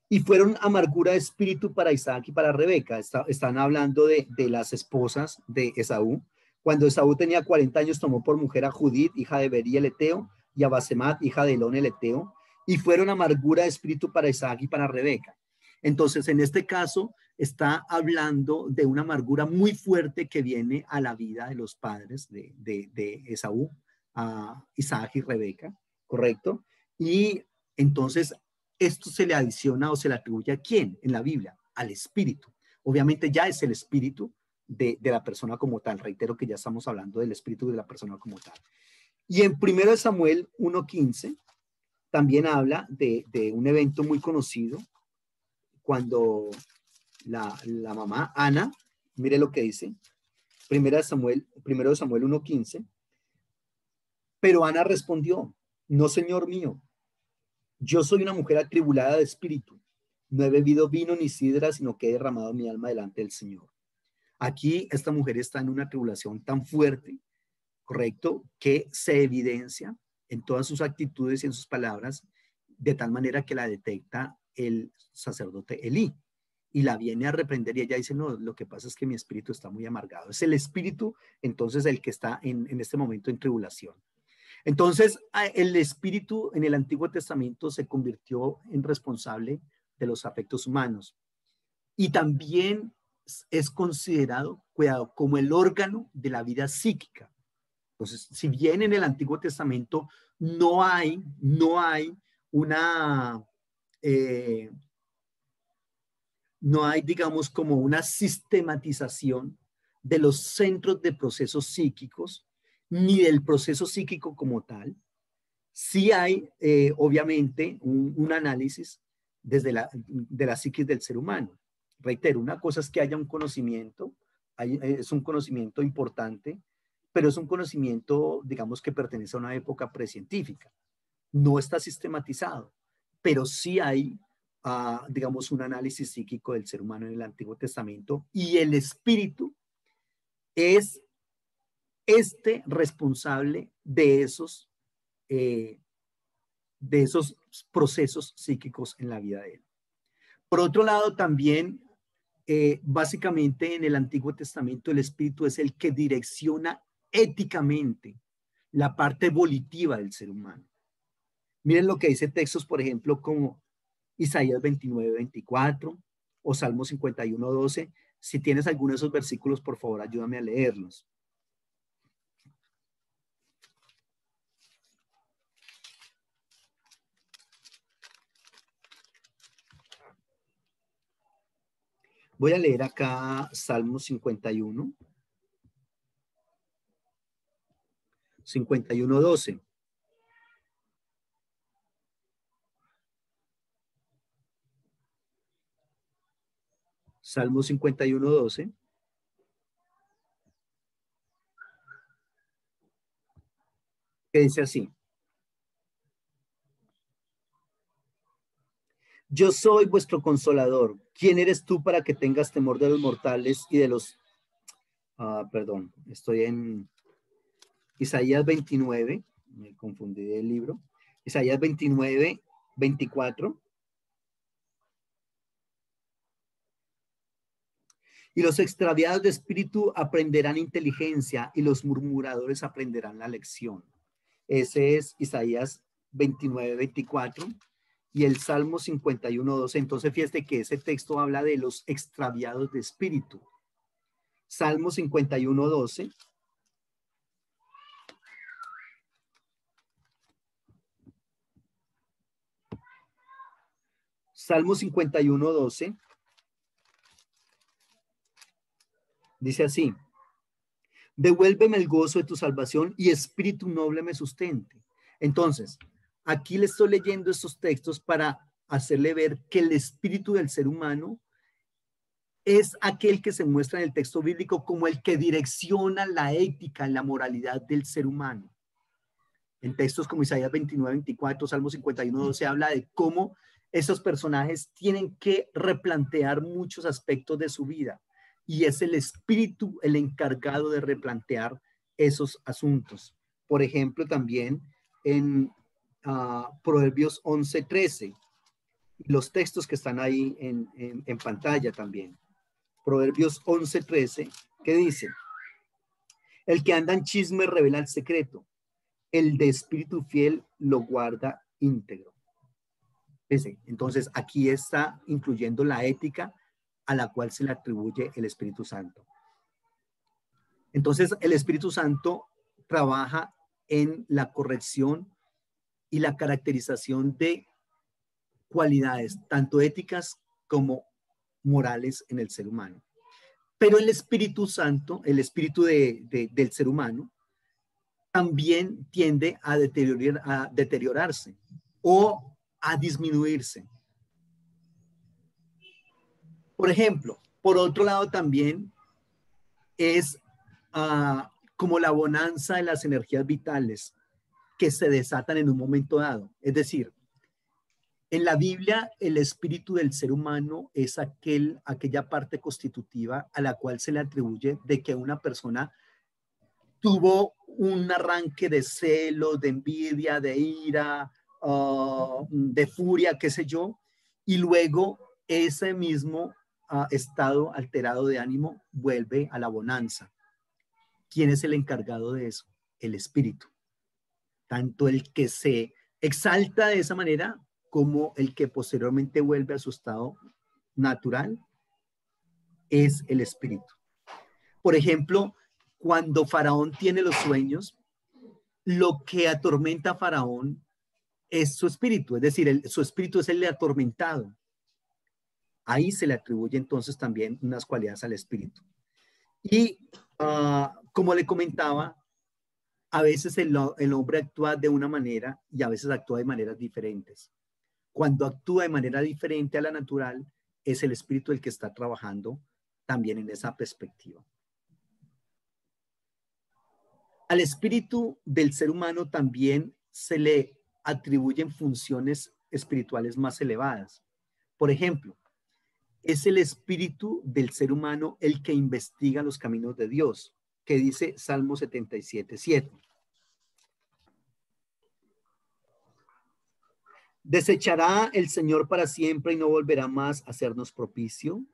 Y fueron amargura de espíritu para Isaac y para Rebeca. Están hablando de las esposas de Esaú. Cuando Esaú tenía 40 años, tomó por mujer a Judith, hija de Berí el Eteo, y a Basemat, hija de Elón el Eteo. Y fueron amargura de espíritu para Isaac y para Rebeca. Entonces, en este caso, está hablando de una amargura muy fuerte que viene a la vida de los padres de Esaú, a Isaac y Rebeca, ¿correcto? Y entonces, esto se le adiciona o se le atribuye ¿a quién en la Biblia? Al espíritu. Obviamente ya es el espíritu de la persona como tal. Reitero que ya estamos hablando del espíritu de la persona como tal. Y en 1 Samuel 1:15 también habla de un evento muy conocido cuando la mamá Ana, mire lo que dice, 1 Samuel 1:15, pero Ana respondió, no, Señor mío, yo soy una mujer atribulada de espíritu, no he bebido vino ni sidra, sino que he derramado mi alma delante del Señor. Aquí esta mujer está en una tribulación tan fuerte, correcto, que se evidencia en todas sus actitudes y en sus palabras, de tal manera que la detecta el sacerdote Elí y la viene a reprender y ella dice, no, lo que pasa es que mi espíritu está muy amargado. Es el espíritu, entonces, el que está en este momento en tribulación. Entonces, el espíritu en el Antiguo Testamento se convirtió en responsable de los afectos humanos y también es considerado, cuidado, como el órgano de la vida psíquica. Entonces, si bien en el Antiguo Testamento no hay una, no hay, digamos, como una sistematización de los centros de procesos psíquicos, ni del proceso psíquico como tal. Sí hay, obviamente, un análisis de la psiquis del ser humano. Reitero, una cosa es que haya un conocimiento, es un conocimiento importante, pero es un conocimiento, digamos, que pertenece a una época precientífica. No está sistematizado, pero sí hay, digamos, un análisis psíquico del ser humano en el Antiguo Testamento y el espíritu es responsable eh, de esos procesos psíquicos en la vida de él. Por otro lado, también, básicamente en el Antiguo Testamento, el espíritu es el que direcciona éticamente la parte volitiva del ser humano. Miren lo que dice textos, por ejemplo, como Isaías 29:24 o Salmo 51:12. Si tienes alguno de esos versículos, por favor, ayúdame a leerlos. Voy a leer acá Salmo 51. 51:12. Salmo 51:12. Que dice así: yo soy vuestro consolador. ¿Quién eres tú para que tengas temor de los mortales y de los... perdón, estoy en Isaías 29, me confundí del libro. Isaías 29:24. Y los extraviados de espíritu aprenderán inteligencia y los murmuradores aprenderán la lección. Ese es Isaías 29:24 y el Salmo 51:12. Entonces fíjate que ese texto habla de los extraviados de espíritu. Salmo 51:12. Salmo 51:12 dice así: devuélveme el gozo de tu salvación y espíritu noble me sustente. Entonces, aquí le estoy leyendo estos textos para hacerle ver que el espíritu del ser humano es aquel que se muestra en el texto bíblico como el que direcciona la ética, la moralidad del ser humano. En textos como Isaías 29:24, Salmo 51:12 habla de cómo esos personajes tienen que replantear muchos aspectos de su vida y es el espíritu el encargado de replantear esos asuntos. Por ejemplo, también en Proverbios 11:13, los textos que están ahí en pantalla también. Proverbios 11:13, que dice: el que anda en chisme revela el secreto, el de espíritu fiel lo guarda íntegro. Entonces, aquí está incluyendo la ética a la cual se le atribuye el Espíritu Santo. Entonces, el Espíritu Santo trabaja en la corrección y la caracterización de cualidades, tanto éticas como morales en el ser humano. Pero el Espíritu Santo, el espíritu del ser humano, también tiende a deteriorarse o a disminuirse. Por ejemplo, por otro lado también es como la bonanza de las energías vitales que se desatan en un momento dado. Es decir, en la Biblia, el espíritu del ser humano es aquella parte constitutiva a la cual se le atribuye de que una persona tuvo un arranque de celos, de envidia, de ira, de furia, qué sé yo, y luego ese mismo estado alterado de ánimo vuelve a la bonanza. ¿Quién es el encargado de eso? El espíritu. Tanto el que se exalta de esa manera como el que posteriormente vuelve a su estado natural es el espíritu. Por ejemplo, cuando Faraón tiene los sueños, lo que atormenta a Faraón es su espíritu, es decir, su espíritu es el atormentado. Ahí se le atribuye entonces también unas cualidades al espíritu. Y como le comentaba, a veces el hombre actúa de una manera y a veces actúa de maneras diferentes. Cuando actúa de manera diferente a la natural, es el espíritu el que está trabajando también en esa perspectiva. Al espíritu del ser humano también se le atribuyen funciones espirituales más elevadas. Por ejemplo, es el espíritu del ser humano el que investiga los caminos de Dios, que dice Salmo 77:7. ¿Desechará el Señor para siempre y no volverá más a hacernos propicio?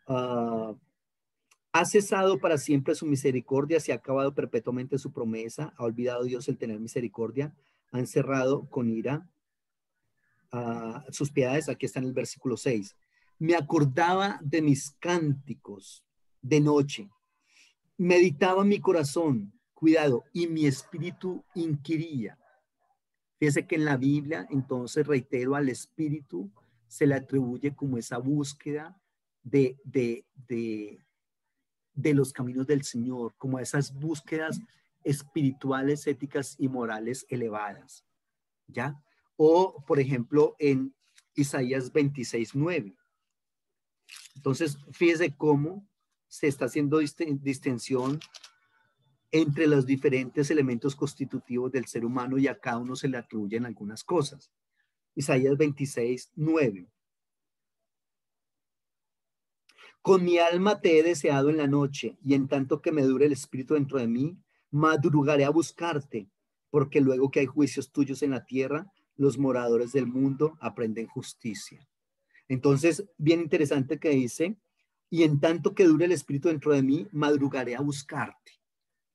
¿Ha cesado para siempre su misericordia? ¿Se ha acabado perpetuamente su promesa? ¿Ha olvidado Dios el tener misericordia? ¿Han cerrado con ira sus piedades? Aquí está en el versículo 6. Me acordaba de mis cánticos de noche. Meditaba mi corazón, cuidado, y mi espíritu inquiría. Fíjese que en la Biblia, entonces, reitero, al espíritu se le atribuye como esa búsqueda de los caminos del Señor, como esas búsquedas espirituales, éticas y morales elevadas, ¿ya? O, por ejemplo, en Isaías 26:9. Entonces, fíjese cómo se está haciendo distinción entre los diferentes elementos constitutivos del ser humano y a cada uno se le atribuyen algunas cosas. Isaías 26:9. Con mi alma te he deseado en la noche, y en tanto que me dure el espíritu dentro de mí, madrugaré a buscarte, porque luego que hay juicios tuyos en la tierra, los moradores del mundo aprenden justicia. Entonces, bien interesante que dice, y en tanto que dure el espíritu dentro de mí, madrugaré a buscarte.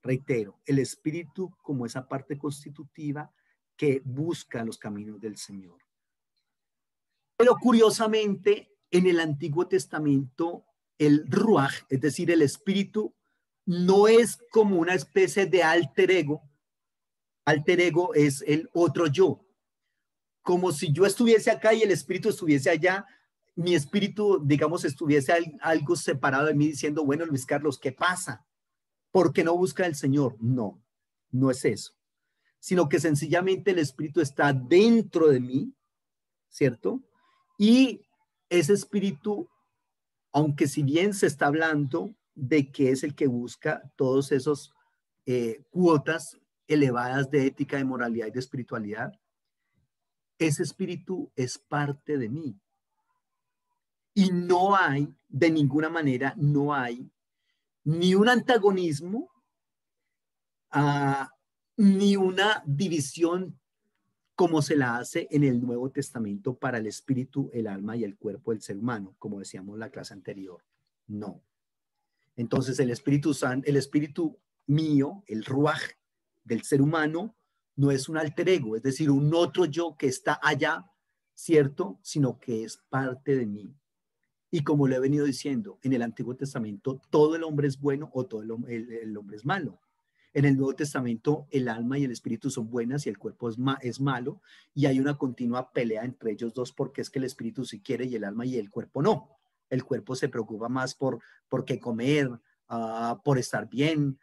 Reitero, el espíritu como esa parte constitutiva que busca los caminos del Señor. Pero curiosamente, en el Antiguo Testamento, el ruaj, es decir, el espíritu, no es como una especie de alter ego. Alter ego es el otro yo. Como si yo estuviese acá y el espíritu estuviese allá, mi espíritu, digamos, estuviese algo separado de mí diciendo, bueno, Luis Carlos, ¿qué pasa? ¿Por qué no busca al Señor? No, no es eso. Sino que sencillamente el espíritu está dentro de mí, ¿cierto? Y ese espíritu, aunque si bien se está hablando de que es el que busca todos esos cuotas elevadas de ética, de moralidad y de espiritualidad, ese espíritu es parte de mí. Y no hay, de ninguna manera, no hay ni un antagonismo, ni una división como se la hace en el Nuevo Testamento para el espíritu, el alma y el cuerpo del ser humano, como decíamos en la clase anterior. No. Entonces el Espíritu Santo, el espíritu mío, el ruaj del ser humano, no es un alter ego, es decir, un otro yo que está allá ¿cierto? Sino que es parte de mí. Y como lo he venido diciendo, en el Antiguo Testamento todo el hombre es bueno o todo el hombre es malo. En el Nuevo Testamento el alma y el espíritu son buenas y el cuerpo es malo, y hay una continua pelea entre ellos dos porque es que el espíritu sí quiere y el alma y el cuerpo no. El cuerpo se preocupa más por qué comer, por estar bien,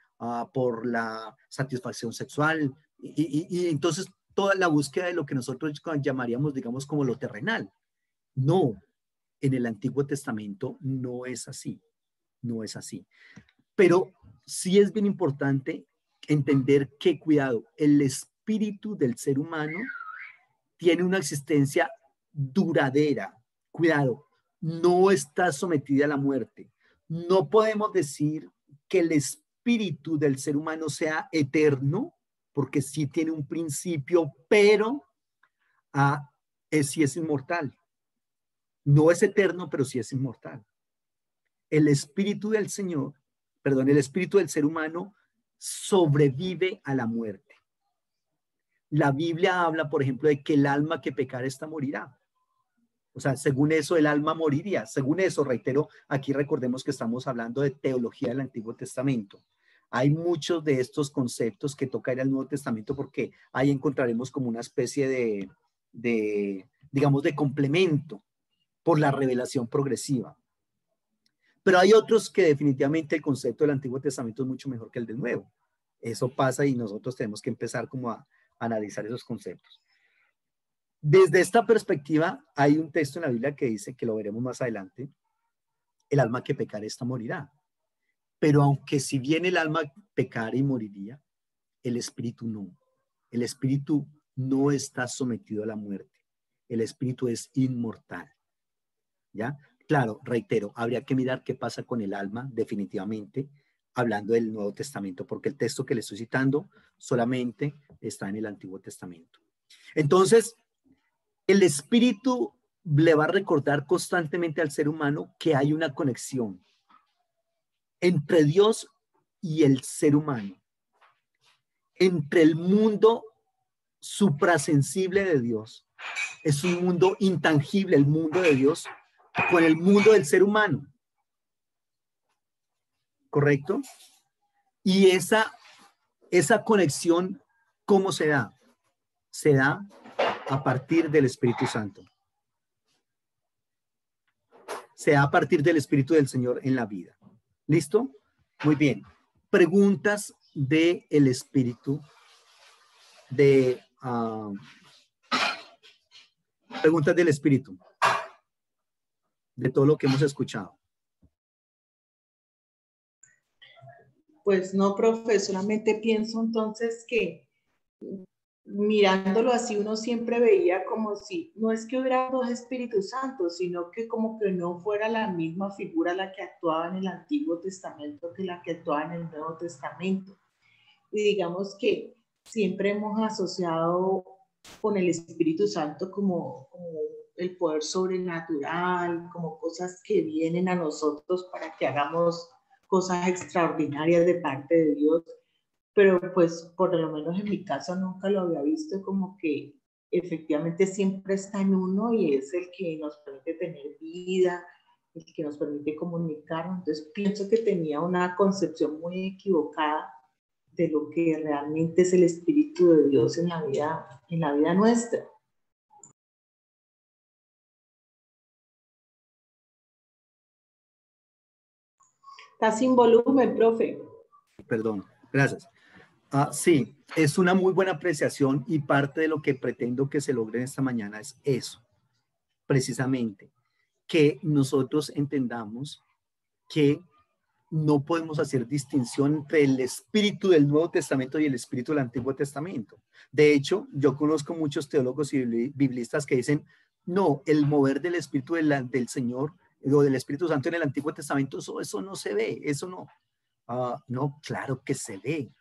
por la satisfacción sexual, y entonces toda la búsqueda de lo que nosotros llamaríamos, digamos, como lo terrenal. No, en el Antiguo Testamento no es así, no es así. Pero sí es bien importante entender que, cuidado, el espíritu del ser humano tiene una existencia duradera. Cuidado, no está sometida a la muerte. No podemos decir que el espíritu del ser humano sea eterno, porque sí tiene un principio, pero sí es inmortal. No es eterno, pero sí es inmortal. El espíritu del Señor, perdón, el espíritu del ser humano sobrevive a la muerte. La Biblia habla, por ejemplo, de que el alma que pecare esta morirá. O sea, según eso, el alma moriría. Según eso, reitero, aquí recordemos que estamos hablando de teología del Antiguo Testamento. Hay muchos de estos conceptos que toca ir al Nuevo Testamento porque ahí encontraremos como una especie digamos, de complemento por la revelación progresiva. Pero hay otros que definitivamente el concepto del Antiguo Testamento es mucho mejor que el del Nuevo. Eso pasa y nosotros tenemos que empezar como a analizar esos conceptos. Desde esta perspectiva, hay un texto en la Biblia que dice, que lo veremos más adelante, el alma que pecare esta morirá. Pero aunque si bien el alma pecare y moriría, el espíritu no. El espíritu no está sometido a la muerte. El espíritu es inmortal. ¿Ya? Claro, reitero, habría que mirar qué pasa con el alma, definitivamente, hablando del Nuevo Testamento, porque el texto que le estoy citando solamente está en el Antiguo Testamento. Entonces, el espíritu le va a recordar constantemente al ser humano que hay una conexión entre Dios y el ser humano, entre el mundo suprasensible de Dios. Es un mundo intangible, el mundo de Dios, con el mundo del ser humano. ¿Correcto? Y esa conexión, ¿cómo se da? Se da a partir del Espíritu Santo. Se da a partir del Espíritu del Señor en la vida. ¿Listo? Muy bien. Preguntas del Espíritu, preguntas del Espíritu, de todo lo que hemos escuchado. Pues no, profe, solamente pienso entonces que mirándolo así uno siempre veía como si, no es que hubiera dos Espíritus Santos, sino que como que no fuera la misma figura la que actuaba en el Antiguo Testamento que la que actuaba en el Nuevo Testamento. Y digamos que siempre hemos asociado con el Espíritu Santo como el poder sobrenatural, como cosas que vienen a nosotros para que hagamos cosas extraordinarias de parte de Dios, pero pues por lo menos en mi caso nunca lo había visto como que efectivamente siempre está en uno y es el que nos permite tener vida, el que nos permite comunicarnos. Entonces pienso que tenía una concepción muy equivocada de lo que realmente es el Espíritu de Dios en la vida nuestra. Está sin volumen, profe. Perdón, gracias. Sí, es una muy buena apreciación y parte de lo que pretendo que se logre esta mañana es eso, precisamente, que nosotros entendamos que no podemos hacer distinción entre el espíritu del Nuevo Testamento y el espíritu del Antiguo Testamento. De hecho, yo conozco muchos teólogos y biblistas que dicen, no, el mover del espíritu del Señor o del Espíritu Santo en el Antiguo Testamento, eso no se ve, eso no. No, claro que se ve,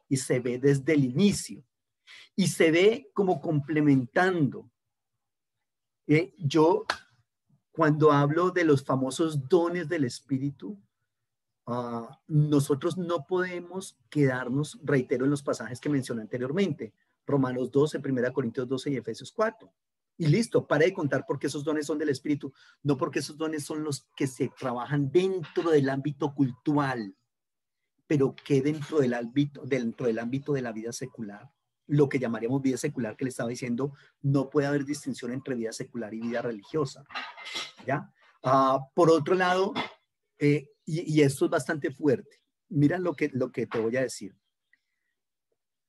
y se ve desde el inicio, y se ve como complementando. Yo, cuando hablo de los famosos dones del Espíritu, nosotros no podemos quedarnos, reitero, en los pasajes que mencioné anteriormente, Romanos 12, 1 Corintios 12 y Efesios 4. Y listo, pare de contar porque esos dones son del Espíritu, no porque esos dones son los que se trabajan dentro del ámbito cultural, pero que dentro del ámbito de la vida secular, lo que llamaríamos vida secular, que le estaba diciendo, no puede haber distinción entre vida secular y vida religiosa, ¿ya? Por otro lado, y esto es bastante fuerte, mira lo que te voy a decir.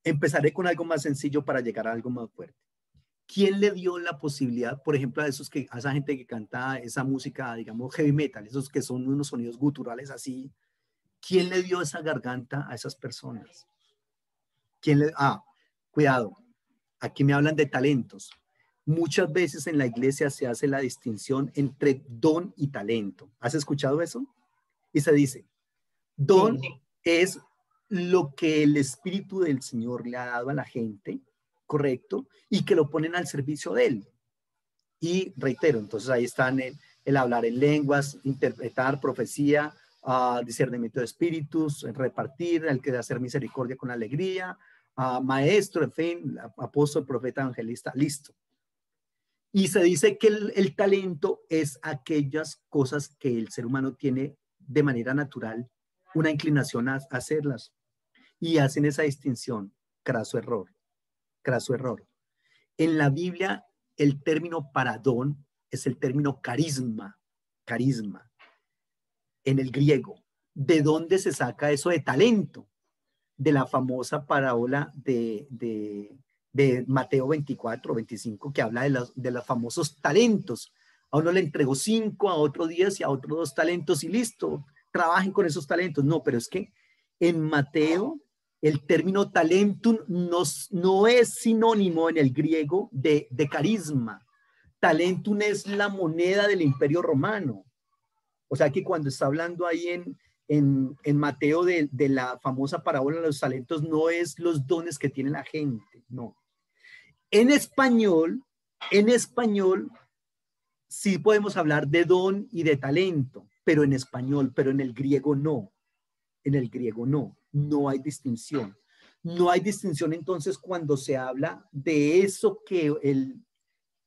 Empezaré con algo más sencillo para llegar a algo más fuerte. ¿Quién le dio la posibilidad, por ejemplo, a esa gente que canta esa música, digamos, heavy metal, esos que son unos sonidos guturales así? ¿Quién le dio esa garganta a esas personas? Cuidado, aquí me hablan de talentos. Muchas veces en la iglesia se hace la distinción entre don y talento. ¿Has escuchado eso? Y se dice, don es lo que el Espíritu del Señor le ha dado a la gente, correcto, y que lo ponen al servicio de él. Y reitero, entonces ahí están el hablar en lenguas, interpretar, profecía, discernimiento de espíritus, repartir, el que hacer misericordia con alegría, maestro, en fin, apóstol, profeta, evangelista, listo. Y se dice que el talento es aquellas cosas que el ser humano tiene de manera natural, una inclinación a hacerlas. Y hacen esa distinción. Craso error, craso error. En la Biblia, el término para don es el término carisma, carisma, en el griego. ¿De dónde se saca eso de talento? De la famosa parábola de Mateo 24, 25, que habla de los famosos talentos. A uno le entregó 5, a otro 10 y a otro 2 talentos y listo, trabajen con esos talentos. No, pero es que en Mateo el término talentum no es sinónimo en el griego de carisma. Talentum es la moneda del Imperio Romano. O sea que cuando está hablando ahí en Mateo de la famosa parábola de los talentos, no es los dones que tiene la gente, no. En español sí podemos hablar de don y de talento, pero en español, pero en el griego no. En el griego no hay distinción. No hay distinción entonces cuando se habla de eso que el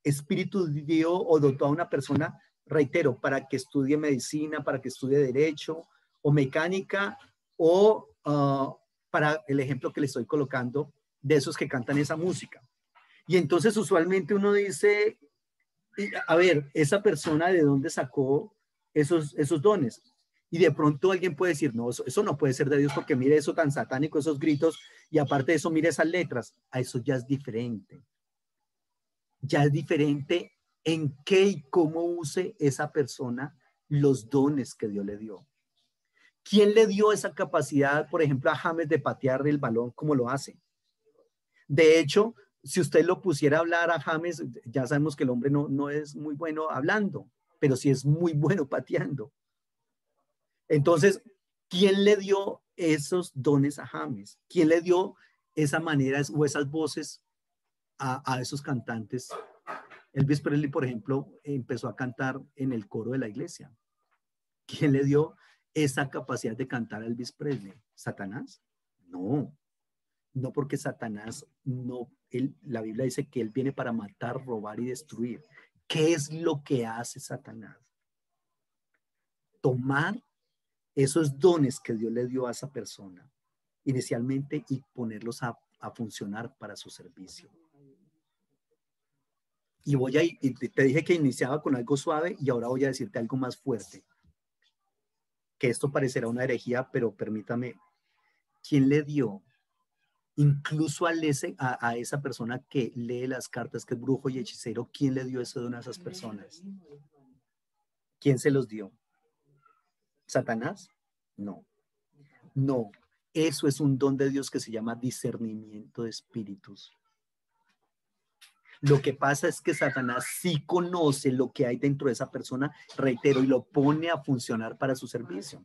Espíritu dio o dotó a una persona, reitero, para que estudie medicina, para que estudie derecho o mecánica o para el ejemplo que le estoy colocando de esos que cantan esa música. Y entonces usualmente uno dice, a ver, esa persona de dónde sacó esos dones. Y de pronto alguien puede decir, no, eso no puede ser de Dios porque mire eso tan satánico, esos gritos, y aparte de eso, mire esas letras. A eso ya es diferente. Ya es diferente en qué y cómo use esa persona los dones que Dios le dio. ¿Quién le dio esa capacidad, por ejemplo, a James de patear el balón como lo hace? De hecho, si usted lo pusiera a hablar a James, ya sabemos que el hombre no es muy bueno hablando, pero sí es muy bueno pateando. Entonces, ¿quién le dio esos dones a James? ¿Quién le dio esa manera o esas voces a esos cantantes? Elvis Presley, por ejemplo, empezó a cantar en el coro de la iglesia. ¿Quién le dio esa capacidad de cantar a Elvis Presley? ¿Satanás? No, no porque Satanás no, la Biblia dice que él viene para matar, robar y destruir. ¿Qué es lo que hace Satanás? Tomar esos dones que Dios le dio a esa persona inicialmente y ponerlos a funcionar para su servicio. Y te dije que iniciaba con algo suave y ahora voy a decirte algo más fuerte. Que esto parecerá una herejía, pero permítame. ¿Quién le dio incluso a esa persona que lee las cartas, que es brujo y hechicero? ¿Quién le dio ese don a esas personas? ¿Quién se los dio? ¿Satanás? No. No. Eso es un don de Dios que se llama discernimiento de espíritus. Lo que pasa es que Satanás sí conoce lo que hay dentro de esa persona, reitero, y lo pone a funcionar para su servicio.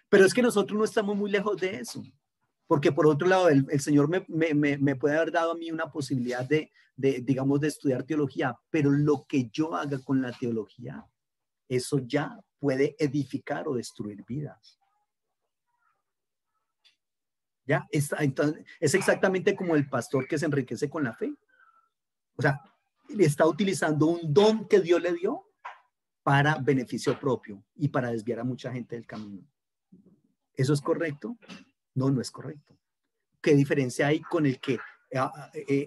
Pero es que nosotros no estamos muy lejos de eso, porque por otro lado, el Señor me puede haber dado a mí una posibilidad digamos, de estudiar teología, pero lo que yo haga con la teología, eso ya puede edificar o destruir vidas. ¿Ya? Entonces, es exactamente como el pastor que se enriquece con la fe. O sea, está utilizando un don que Dios le dio para beneficio propio y para desviar a mucha gente del camino. ¿Eso es correcto? No, no es correcto. ¿Qué diferencia hay con el que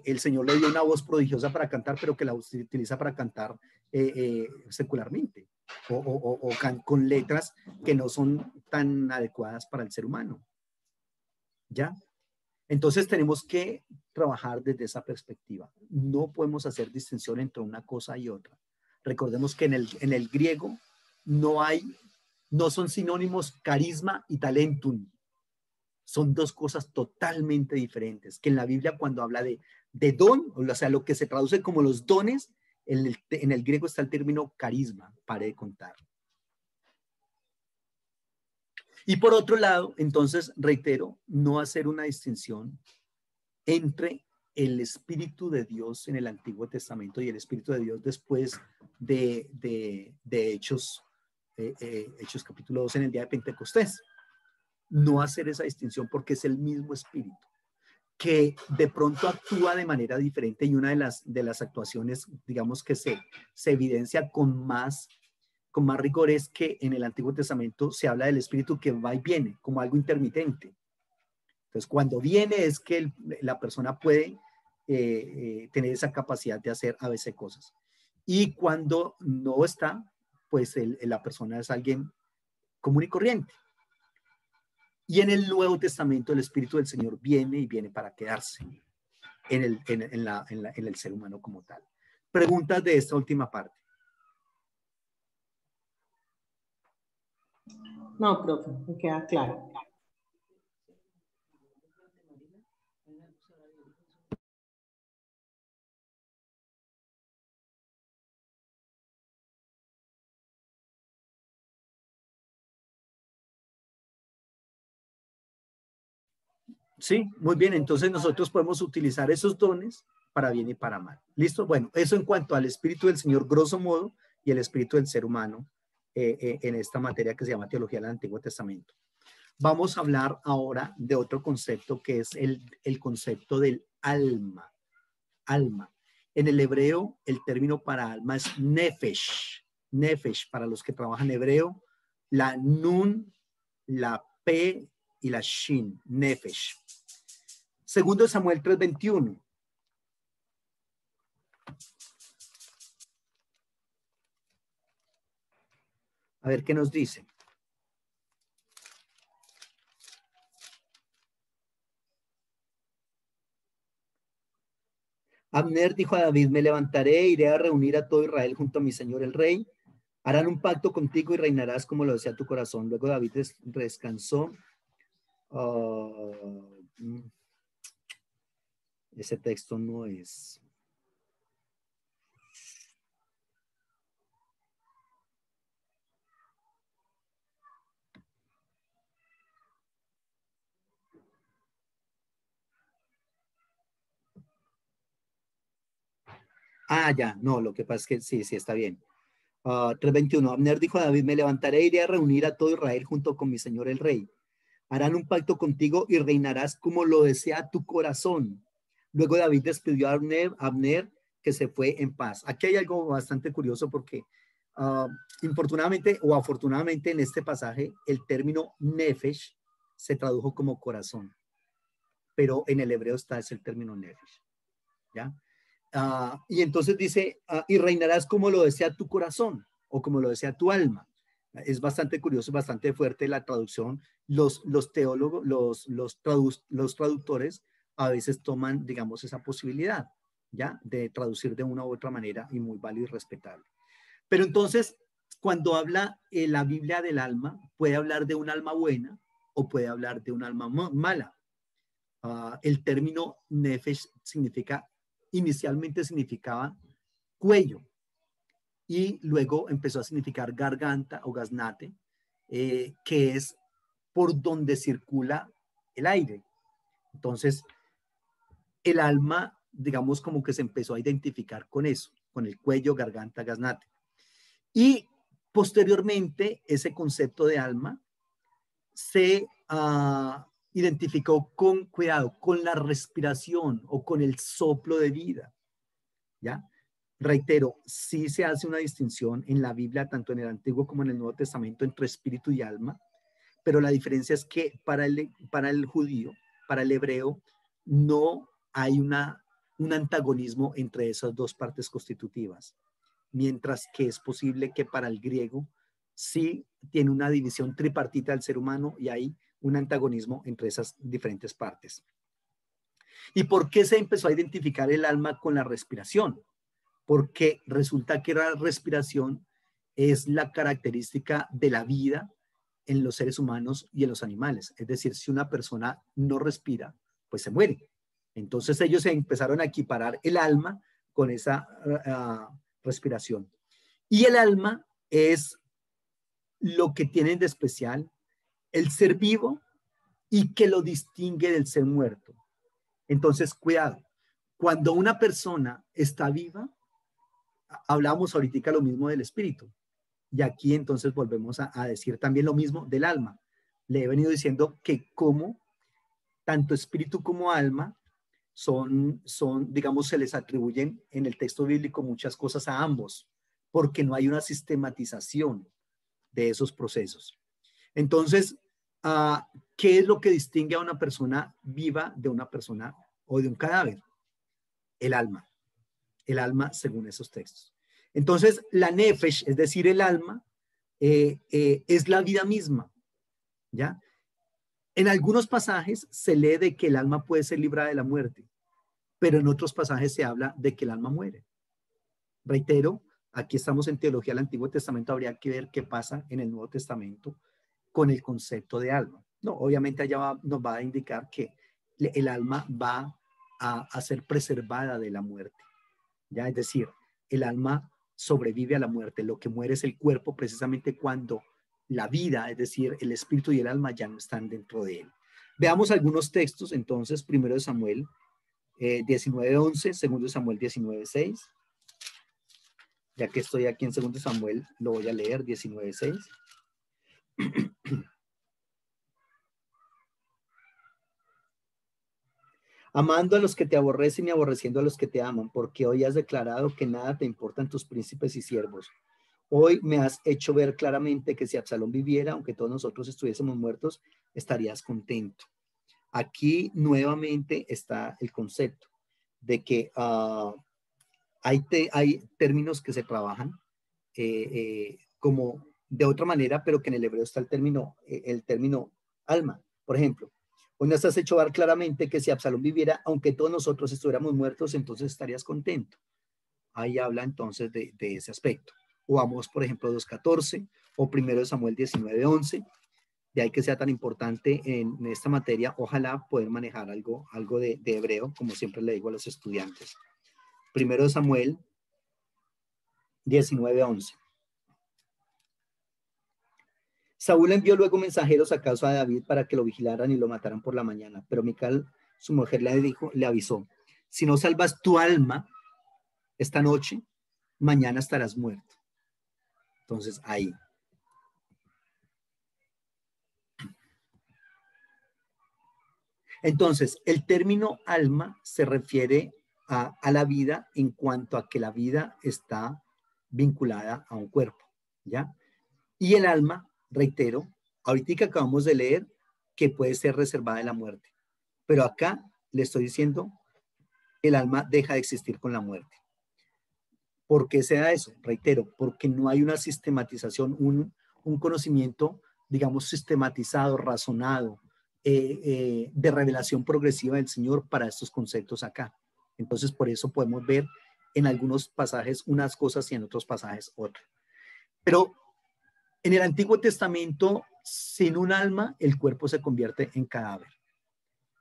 el Señor le dio una voz prodigiosa para cantar, pero que la utiliza para cantar secularmente o con letras que no son tan adecuadas para el ser humano? ¿Ya? Entonces tenemos que trabajar desde esa perspectiva. No podemos hacer distinción entre una cosa y otra. Recordemos que en el griego no son sinónimos carisma y talentum. Son dos cosas totalmente diferentes, que en la Biblia cuando habla de don, o sea, lo que se traduce como los dones, en el griego está el término carisma, pare de contar. Y por otro lado, entonces, reitero, no hacer una distinción entre el Espíritu de Dios en el Antiguo Testamento y el Espíritu de Dios después de Hechos, Hechos capítulo 2 en el día de Pentecostés. No hacer esa distinción porque es el mismo Espíritu que de pronto actúa de manera diferente, y una de las actuaciones, digamos, que se evidencia con más rigor es que en el Antiguo Testamento se habla del Espíritu que va y viene, como algo intermitente. Entonces, cuando viene es que la persona puede tener esa capacidad de hacer a veces cosas. Y cuando no está, pues la persona es alguien común y corriente. Y en el Nuevo Testamento el Espíritu del Señor viene y viene para quedarse en el ser humano como tal. Preguntas de esta última parte. No, profe, me queda claro. Sí, muy bien. Entonces nosotros podemos utilizar esos dones para bien y para mal. ¿Listo? Bueno, eso en cuanto al Espíritu del Señor, grosso modo, y el Espíritu del ser humano en esta materia que se llama Teología del Antiguo Testamento. Vamos a hablar ahora de otro concepto que es el concepto del alma. Alma. En el hebreo, el término para alma es nefesh. Nefesh, para los que trabajan hebreo, la nun, la p y la shin. Nefesh. Segundo Samuel 3:21. A ver qué nos dice. Abner dijo a David: me levantaré, iré a reunir a todo Israel junto a mi señor el rey. Harán un pacto contigo y reinarás como lo desea tu corazón. Luego David descansó. Ese texto no es. Ah, ya, no, lo que pasa es que sí, está bien. 3:21. Abner dijo a David: me levantaré, iré a reunir a todo Israel junto con mi señor el rey. Harán un pacto contigo y reinarás como lo desea tu corazón. Luego David despidió a Abner, que se fue en paz. Aquí hay algo bastante curioso porque infortunadamente o afortunadamente en este pasaje el término nefesh se tradujo como corazón, pero en el hebreo está ese el término nefesh, ¿ya? Y entonces dice, y reinarás como lo desea tu corazón o como lo desea tu alma. Es bastante curioso, bastante fuerte la traducción. Los teólogos, los traductores a veces toman, digamos, esa posibilidad, ¿ya? De traducir de una u otra manera, y muy válido y respetable. Pero entonces, cuando habla la Biblia del alma, puede hablar de un alma buena o puede hablar de un alma mala. El término nefesh inicialmente significaba cuello y luego empezó a significar garganta o gaznate, que es por donde circula el aire. Entonces, el alma, digamos, como que se empezó a identificar con eso, con el cuello, garganta, gaznate. Y posteriormente, ese concepto de alma se identificó con, cuidado, con la respiración o con el soplo de vida, ¿ya? Reitero, sí se hace una distinción en la Biblia, tanto en el Antiguo como en el Nuevo Testamento, entre espíritu y alma, pero la diferencia es que para el judío, para el hebreo, no hay un antagonismo entre esas dos partes constitutivas, mientras que es posible que para el griego sí tiene una división tripartita del ser humano y hay un antagonismo entre esas diferentes partes. ¿Y por qué se empezó a identificar el alma con la respiración? Porque resulta que la respiración es la característica de la vida en los seres humanos y en los animales. Es decir, si una persona no respira, pues se muere. Entonces ellos se empezaron a equiparar el alma con esa respiración. Y el alma es lo que tienen de especial el ser vivo y que lo distingue del ser muerto. Entonces, cuidado. Cuando una persona está viva, hablábamos ahorita lo mismo del espíritu. Y aquí entonces volvemos a decir también lo mismo del alma. Le he venido diciendo que como tanto espíritu como alma digamos, se les atribuyen en el texto bíblico muchas cosas a ambos, porque no hay una sistematización de esos procesos. Entonces, ¿qué es lo que distingue a una persona viva de una persona o de un cadáver? El alma según esos textos. Entonces, la nefesh, es decir, el alma, es la vida misma, ¿ya? En algunos pasajes se lee de que el alma puede ser librada de la muerte, pero en otros pasajes se habla de que el alma muere. Reitero, aquí estamos en teología del Antiguo Testamento, habría que ver qué pasa en el Nuevo Testamento con el concepto de alma. No, obviamente allá nos va a indicar que el alma va a ser preservada de la muerte, ¿ya? Es decir, el alma sobrevive a la muerte, lo que muere es el cuerpo precisamente cuando la vida, es decir, el espíritu y el alma ya no están dentro de él. Veamos algunos textos, entonces, primero de Samuel 19:11, segundo de Samuel 19:6. Ya que estoy aquí en segundo de Samuel, lo voy a leer, 19:6. Amando a los que te aborrecen y aborreciendo a los que te aman, porque hoy has declarado que nada te importan tus príncipes y siervos. Hoy me has hecho ver claramente que si Absalón viviera, aunque todos nosotros estuviésemos muertos, estarías contento. Aquí nuevamente está el concepto de que hay términos que se trabajan como de otra manera, pero que en el hebreo está el término alma. Por ejemplo, hoy nos has hecho ver claramente que si Absalón viviera, aunque todos nosotros estuviéramos muertos, entonces estarías contento. Ahí habla entonces de ese aspecto. O vamos, por ejemplo, 2:14 o 1 Samuel 19:11. De ahí que sea tan importante en esta materia, ojalá poder manejar algo de hebreo, como siempre le digo a los estudiantes. 1 Samuel 19:11. Saúl envió luego mensajeros a casa de David para que lo vigilaran y lo mataran por la mañana, pero Mical, su mujer, le avisó, si no salvas tu alma esta noche, mañana estarás muerto. Entonces, ahí. Entonces, el término alma se refiere a la vida en cuanto a que la vida está vinculada a un cuerpo, ¿ya? Y el alma, reitero, ahorita acabamos de leer que puede ser reservada de la muerte, pero acá le estoy diciendo que el alma deja de existir con la muerte. ¿Por qué se da eso? Reitero, porque no hay una sistematización, un conocimiento, digamos, sistematizado, razonado, de revelación progresiva del Señor para estos conceptos acá. Entonces, por eso podemos ver en algunos pasajes unas cosas y en otros pasajes otras. Pero en el Antiguo Testamento, sin un alma, el cuerpo se convierte en cadáver.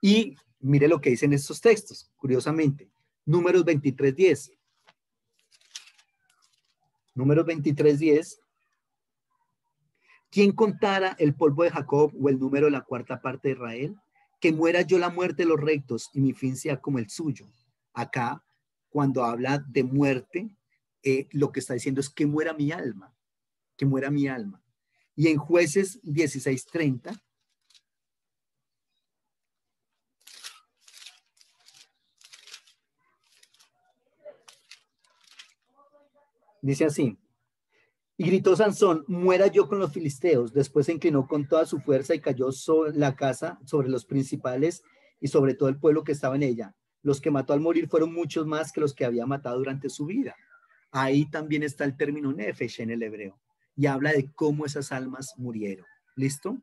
Y mire lo que dicen estos textos, curiosamente. Números 23:10. Números 23:10. ¿Quién contara el polvo de Jacob o el número de la cuarta parte de Israel? Que muera yo la muerte de los rectos y mi fin sea como el suyo. Acá, cuando habla de muerte, lo que está diciendo es que muera mi alma, que muera mi alma. Y en Jueces 16:30, Dice así: y gritó Sansón, muera yo con los filisteos. Después se inclinó con toda su fuerza y cayó sobre la casa, sobre los principales y sobre todo el pueblo que estaba en ella. Los que mató al morir fueron muchos más que los que había matado durante su vida. Ahí también está el término nefesh en el hebreo y habla de cómo esas almas murieron. ¿Listo?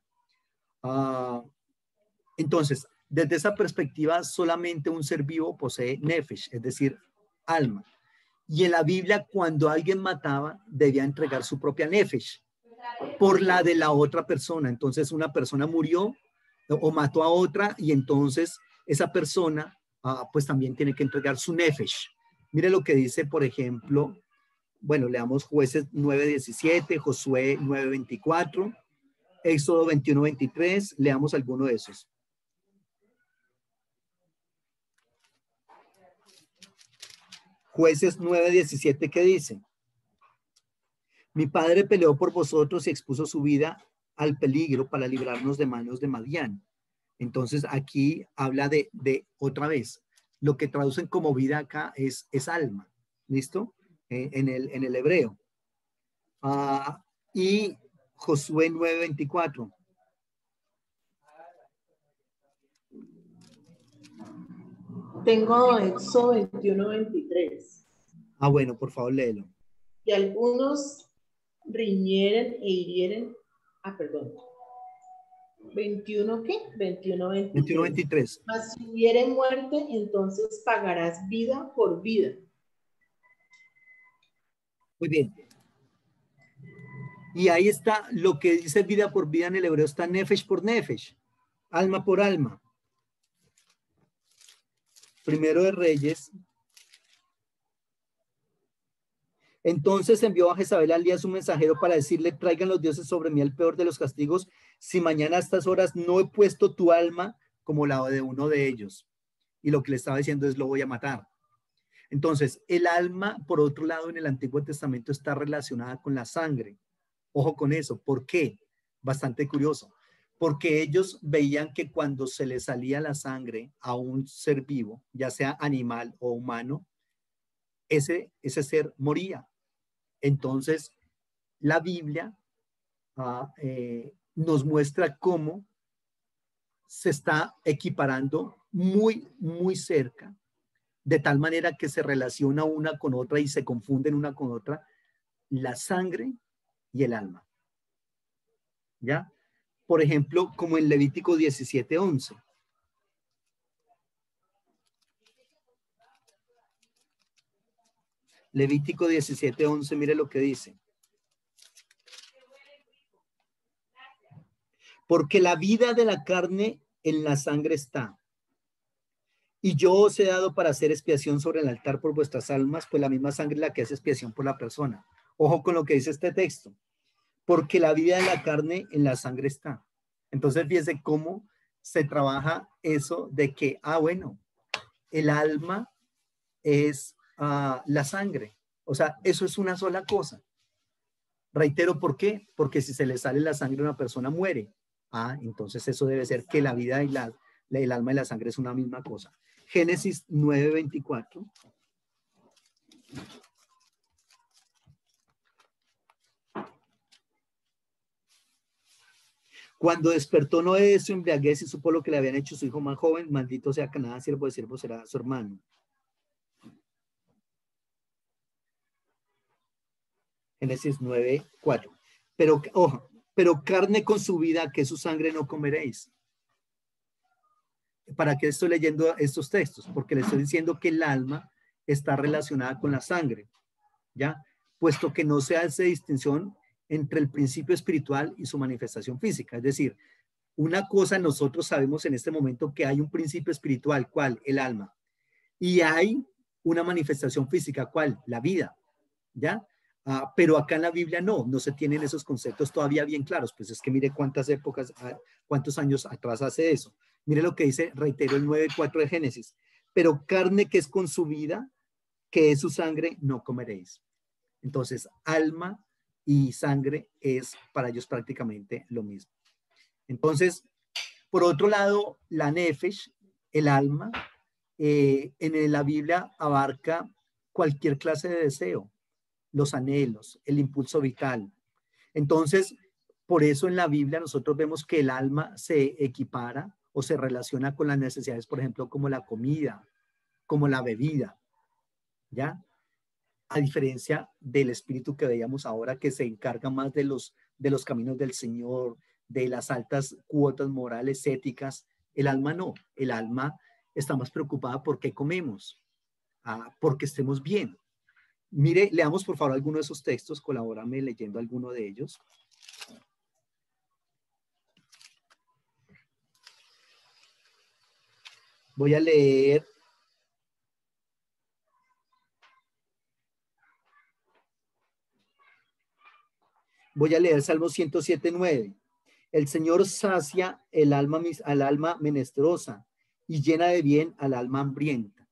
Entonces, desde esa perspectiva, solamente un ser vivo posee nefesh, es decir, alma. Y en la Biblia, cuando alguien mataba, debía entregar su propia nefesh por la de la otra persona. Entonces, una persona murió o mató a otra y entonces esa persona pues también tiene que entregar su nefesh. Mire lo que dice, por ejemplo, bueno, leamos Jueces 9:17, Josué 9:24, Éxodo 21:23, leamos alguno de esos. Jueces 9:17, ¿qué dice? Mi padre peleó por vosotros y expuso su vida al peligro para librarnos de manos de Madián. Entonces aquí habla de otra vez, lo que traducen como vida acá es alma, ¿listo? En el hebreo. Y Josué 9:24. Tengo Éxodo 21:23. Bueno, por favor, léelo. Y algunos riñeren e hirieren, perdón, 21, ¿qué? 21:23. Mas si hubiere muerte, entonces pagarás vida por vida. Muy bien. Y ahí está lo que dice vida por vida en el hebreo, está nefesh por nefesh, alma por alma. Primero de Reyes. Entonces envió a Jezabel al día su mensajero para decirle, traigan los dioses sobre mí el peor de los castigos, si mañana a estas horas no he puesto tu alma como la de uno de ellos. Y lo que le estaba diciendo es, lo voy a matar. Entonces, el alma, por otro lado, en el Antiguo Testamento está relacionada con la sangre. Ojo con eso. ¿Por qué? Bastante curioso. Porque ellos veían que cuando se le salía la sangre a un ser vivo, ya sea animal o humano, ese ser moría. Entonces, la Biblia nos muestra cómo se está equiparando muy, muy cerca, de tal manera que se relaciona una con otra y se confunden una con otra, la sangre y el alma. ¿Ya? Por ejemplo, como en Levítico 17:11. Levítico 17:11, mire lo que dice. Porque la vida de la carne en la sangre está. Y yo os he dado para hacer expiación sobre el altar por vuestras almas, pues la misma sangre es la que hace expiación por la persona. Ojo con lo que dice este texto. Porque la vida de la carne en la sangre está. Entonces, fíjense cómo se trabaja eso de que, bueno, el alma es la sangre. O sea, eso es una sola cosa. Reitero, ¿por qué? Porque si se le sale la sangre a una persona, muere. Entonces eso debe ser que la vida y el alma y la sangre es una misma cosa. Génesis 9:24. Cuando despertó Noé de su embriaguez y supo lo que le habían hecho su hijo más joven, maldito sea Canaán, siervo de siervo será su hermano. Génesis 9:4. Pero, ojo, pero carne con su vida, que su sangre no comeréis. ¿Para qué estoy leyendo estos textos? Porque le estoy diciendo que el alma está relacionada con la sangre, ¿ya? Puesto que no se hace distinción entre el principio espiritual y su manifestación física. Es decir, una cosa nosotros sabemos en este momento que hay un principio espiritual, ¿cuál? El alma. Y hay una manifestación física, ¿cuál? La vida, ¿ya? Pero acá en la Biblia no se tienen esos conceptos todavía bien claros. Pues es que mire cuántas épocas, cuántos años atrás hace eso. Mire lo que dice, reitero el 9:4 de Génesis. Pero carne que es con su vida, que es su sangre, no comeréis. Entonces, alma y sangre es para ellos prácticamente lo mismo. Entonces, por otro lado, la nefesh, el alma, en la Biblia abarca cualquier clase de deseo. los anhelos, el impulso vital. Entonces, por eso en la Biblia nosotros vemos que el alma se equipara o se relaciona con las necesidades, por ejemplo, como la comida, como la bebida, ¿ya? A diferencia del espíritu que veíamos ahora, que se encarga más de los caminos del Señor, de las altas cuotas morales, éticas. El alma no, el alma está más preocupada por qué comemos, porque estemos bien. Mire, leamos por favor alguno de esos textos, colabórame leyendo alguno de ellos. Voy a leer Salmo 107:9. El Señor sacia al alma menesterosa y llena de bien al alma hambrienta.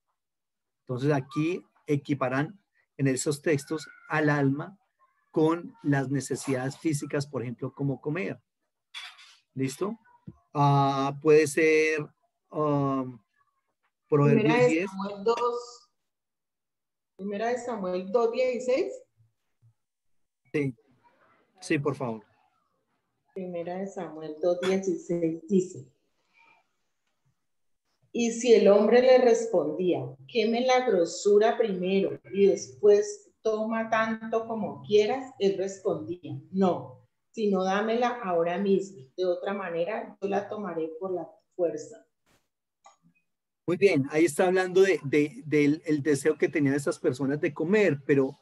Entonces aquí equiparán en esos textos al alma con las necesidades físicas, por ejemplo, como comer. ¿Listo? Puede ser Proverbios 10. Primera de Samuel 2:16. Sí, sí, por favor. Primera de Samuel 2:16 dice: y si el hombre le respondía, queme la grosura primero y después toma tanto como quieras, él respondía, no, sino dámela ahora mismo. De otra manera, yo la tomaré por la fuerza. Muy bien, ahí está hablando del deseo que tenían estas personas de comer, pero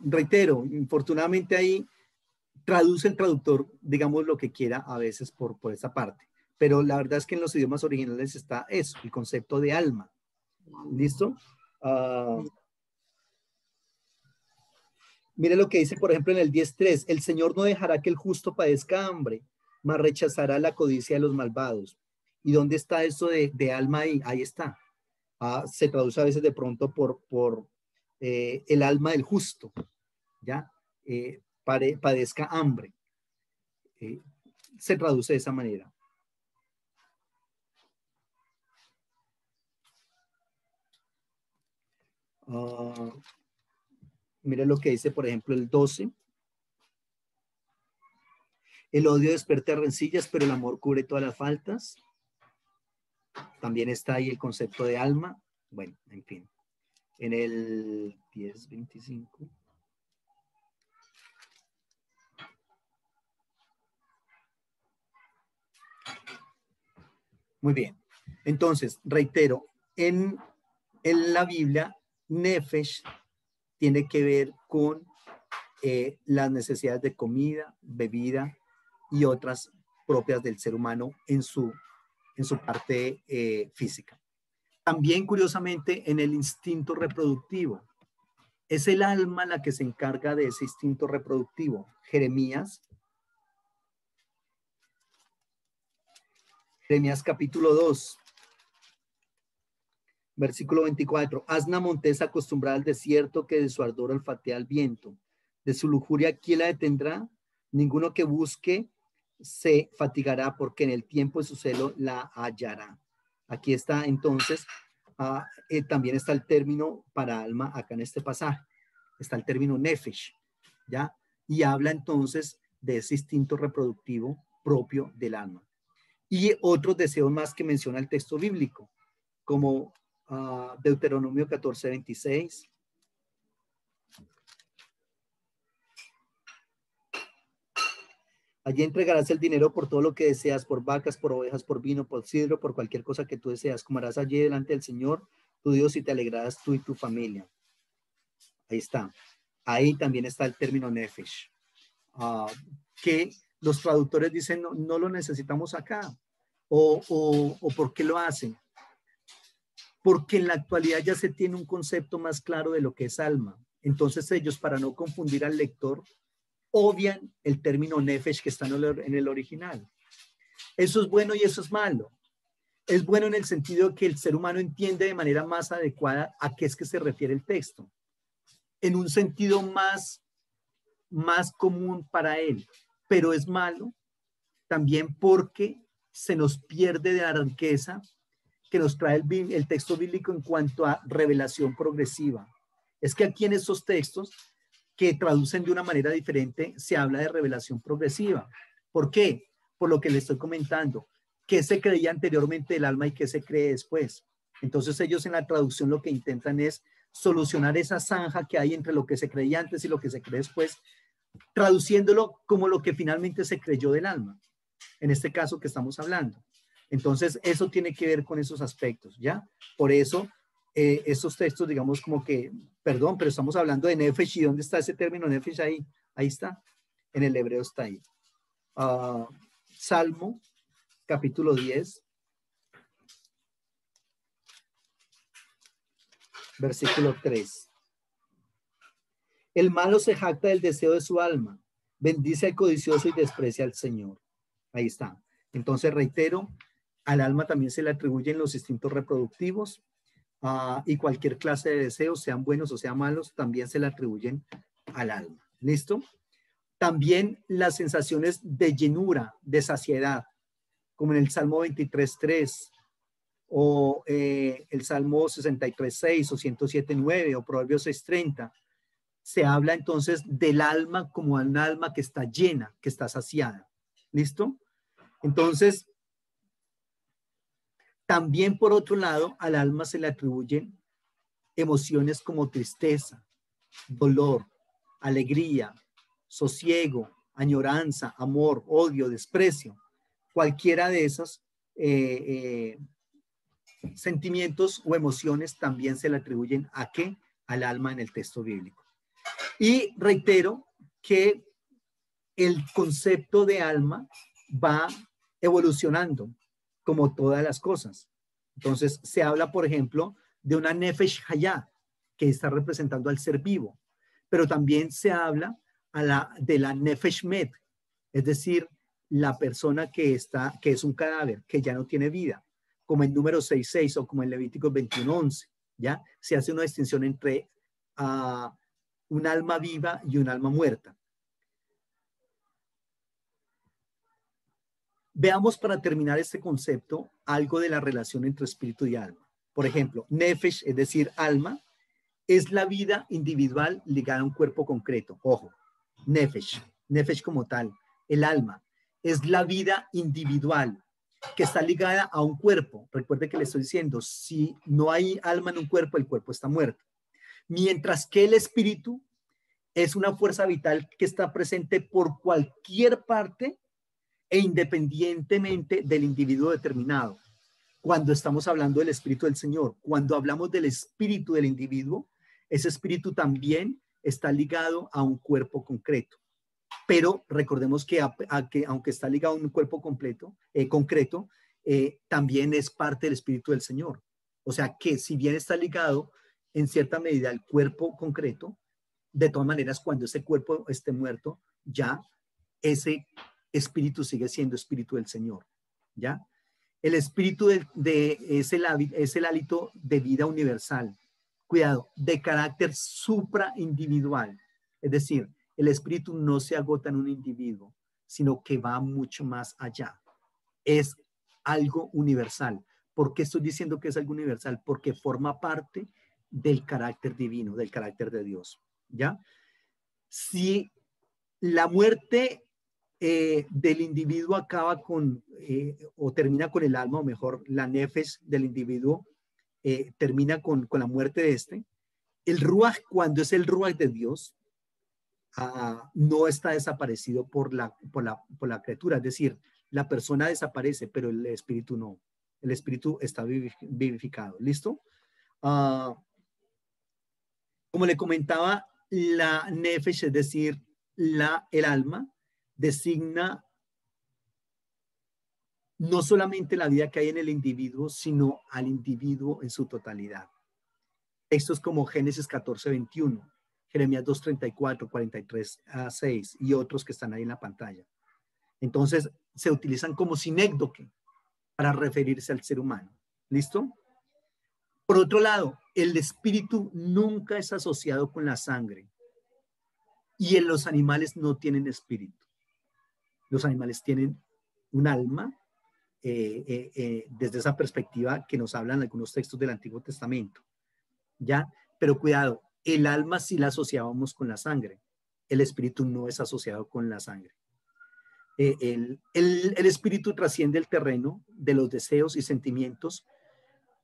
reitero, infortunadamente ahí traduce el traductor, digamos, lo que quiera a veces por esa parte. Pero la verdad es que en los idiomas originales está eso, el concepto de alma. ¿Listo? Mire lo que dice, por ejemplo, en el 10:3. El Señor no dejará que el justo padezca hambre, mas rechazará la codicia de los malvados. ¿Y dónde está eso de alma ahí? Ahí está. Se traduce a veces de pronto por el alma del justo, ¿ya? Padezca hambre. Se traduce de esa manera. Mire lo que dice, por ejemplo, el 12. El odio despierta rencillas, pero el amor cubre todas las faltas. También está ahí el concepto de alma. Bueno, en fin. En el 10:25. Muy bien. Entonces, reitero, en la Biblia, Nefesh tiene que ver con las necesidades de comida, bebida y otras propias del ser humano en su parte física. También, curiosamente, en el instinto reproductivo. Es el alma la que se encarga de ese instinto reproductivo. Jeremías capítulo 2, versículo 24. Asna montés acostumbrada al desierto, que de su ardor olfatea el viento. De su lujuria, ¿quién la detendrá? Ninguno que busque se fatigará, porque en el tiempo de su celo la hallará. Aquí está entonces, también está el término para alma acá en este pasaje. Está el término nefesh, ¿ya? Y habla entonces de ese instinto reproductivo propio del alma. Y otros deseos más que menciona el texto bíblico, como Deuteronomio 14:26. Allí entregarás el dinero por todo lo que deseas, por vacas, por ovejas, por vino, por sidro, por cualquier cosa que tú deseas. Comerás allí delante del Señor, tu Dios, y te alegrarás tú y tu familia. Ahí está. Ahí también está el término nefesh, que los traductores dicen no lo necesitamos acá. O ¿por qué lo hacen? Porque en la actualidad ya se tiene un concepto más claro de lo que es alma. Entonces ellos, para no confundir al lector, obvian el término nefesh que está en el original. Eso es bueno y eso es malo. Es bueno en el sentido que el ser humano entiende de manera más adecuada a qué es que se refiere el texto. En un sentido más común para él. Pero es malo también porque se nos pierde de la riqueza que nos trae el texto bíblico en cuanto a revelación progresiva. Es que aquí en estos textos que traducen de una manera diferente, se habla de revelación progresiva. ¿Por qué? Por lo que le estoy comentando. ¿Qué se creía anteriormente del alma y qué se cree después? Entonces ellos en la traducción lo que intentan es solucionar esa zanja que hay entre lo que se creía antes y lo que se cree después, traduciéndolo como lo que finalmente se creyó del alma, en este caso que estamos hablando. Entonces eso tiene que ver con esos aspectos, ¿ya? Por eso estos textos, digamos como que, perdón, pero estamos hablando de Nefesh. ¿Y dónde está ese término Nefesh ahí? Ahí está, en el hebreo está ahí. Salmo, capítulo 10, versículo 3. El malo se jacta del deseo de su alma, bendice al codicioso y desprecia al Señor. Ahí está. Entonces reitero, al alma también se le atribuyen los instintos reproductivos, y cualquier clase de deseos, sean buenos o sean malos, también se le atribuyen al alma. ¿Listo? También las sensaciones de llenura, de saciedad, como en el Salmo 23:3, o el Salmo 63:6, o 107:9, o Proverbios 6:30. Se habla entonces del alma como un alma que está llena, que está saciada. ¿Listo? Entonces, también por otro lado, al alma se le atribuyen emociones como tristeza, dolor, alegría, sosiego, añoranza, amor, odio, desprecio. Cualquiera de esos sentimientos o emociones también se le atribuyen ¿a qué? Al alma en el texto bíblico. Y reitero que el concepto de alma va evolucionando como todas las cosas. Entonces se habla, por ejemplo, de una nefesh hayá, que está representando al ser vivo, pero también se habla de la nefesh met, es decir, la persona que es un cadáver, que ya no tiene vida, como en Número 6:6 o como en Levítico 21:11, ¿ya? Se hace una distinción entre un alma viva y un alma muerta. Veamos para terminar este concepto algo de la relación entre espíritu y alma. Por ejemplo, nefesh, es decir, alma, es la vida individual ligada a un cuerpo concreto. Ojo, nefesh como tal, el alma, es la vida individual que está ligada a un cuerpo. Recuerde que le estoy diciendo, si no hay alma en un cuerpo, el cuerpo está muerto. Mientras que el espíritu es una fuerza vital que está presente por cualquier parte e independientemente del individuo determinado. Cuando estamos hablando del espíritu del Señor, cuando hablamos del espíritu del individuo, ese espíritu también está ligado a un cuerpo concreto. Pero recordemos que aunque está ligado a un cuerpo concreto, también es parte del espíritu del Señor. O sea que si bien está ligado en cierta medida al cuerpo concreto, de todas maneras, cuando ese cuerpo esté muerto, ya ese espíritu sigue siendo espíritu del Señor, ¿ya? El espíritu es el hálito de vida universal. Cuidado, de carácter supraindividual. Es decir, el espíritu no se agota en un individuo, sino que va mucho más allá. Es algo universal. ¿Por qué estoy diciendo que es algo universal? Porque forma parte del carácter divino, del carácter de Dios, ¿ya? Si la muerte del individuo acaba con, o termina con el alma, o mejor, la nefesh del individuo termina con la muerte de este, el ruach, cuando es el ruach de Dios, no está desaparecido por la criatura, es decir, la persona desaparece, pero el espíritu no. El espíritu está vivificado. ¿Listo? Como le comentaba, la nefesh, es decir, el alma, designa no solamente la vida que hay en el individuo, sino al individuo en su totalidad. Textos como Génesis 14:21, Jeremías 2:34, 43:6 y otros que están ahí en la pantalla. Entonces, se utilizan como sinécdoque para referirse al ser humano. ¿Listo? Por otro lado, el espíritu nunca es asociado con la sangre. Y en los animales no tienen espíritu. Los animales tienen un alma, desde esa perspectiva que nos hablan algunos textos del Antiguo Testamento. ¿Ya? Pero cuidado, el alma sí la asociábamos con la sangre. el espíritu no es asociado con la sangre. El espíritu trasciende el terreno de los deseos y sentimientos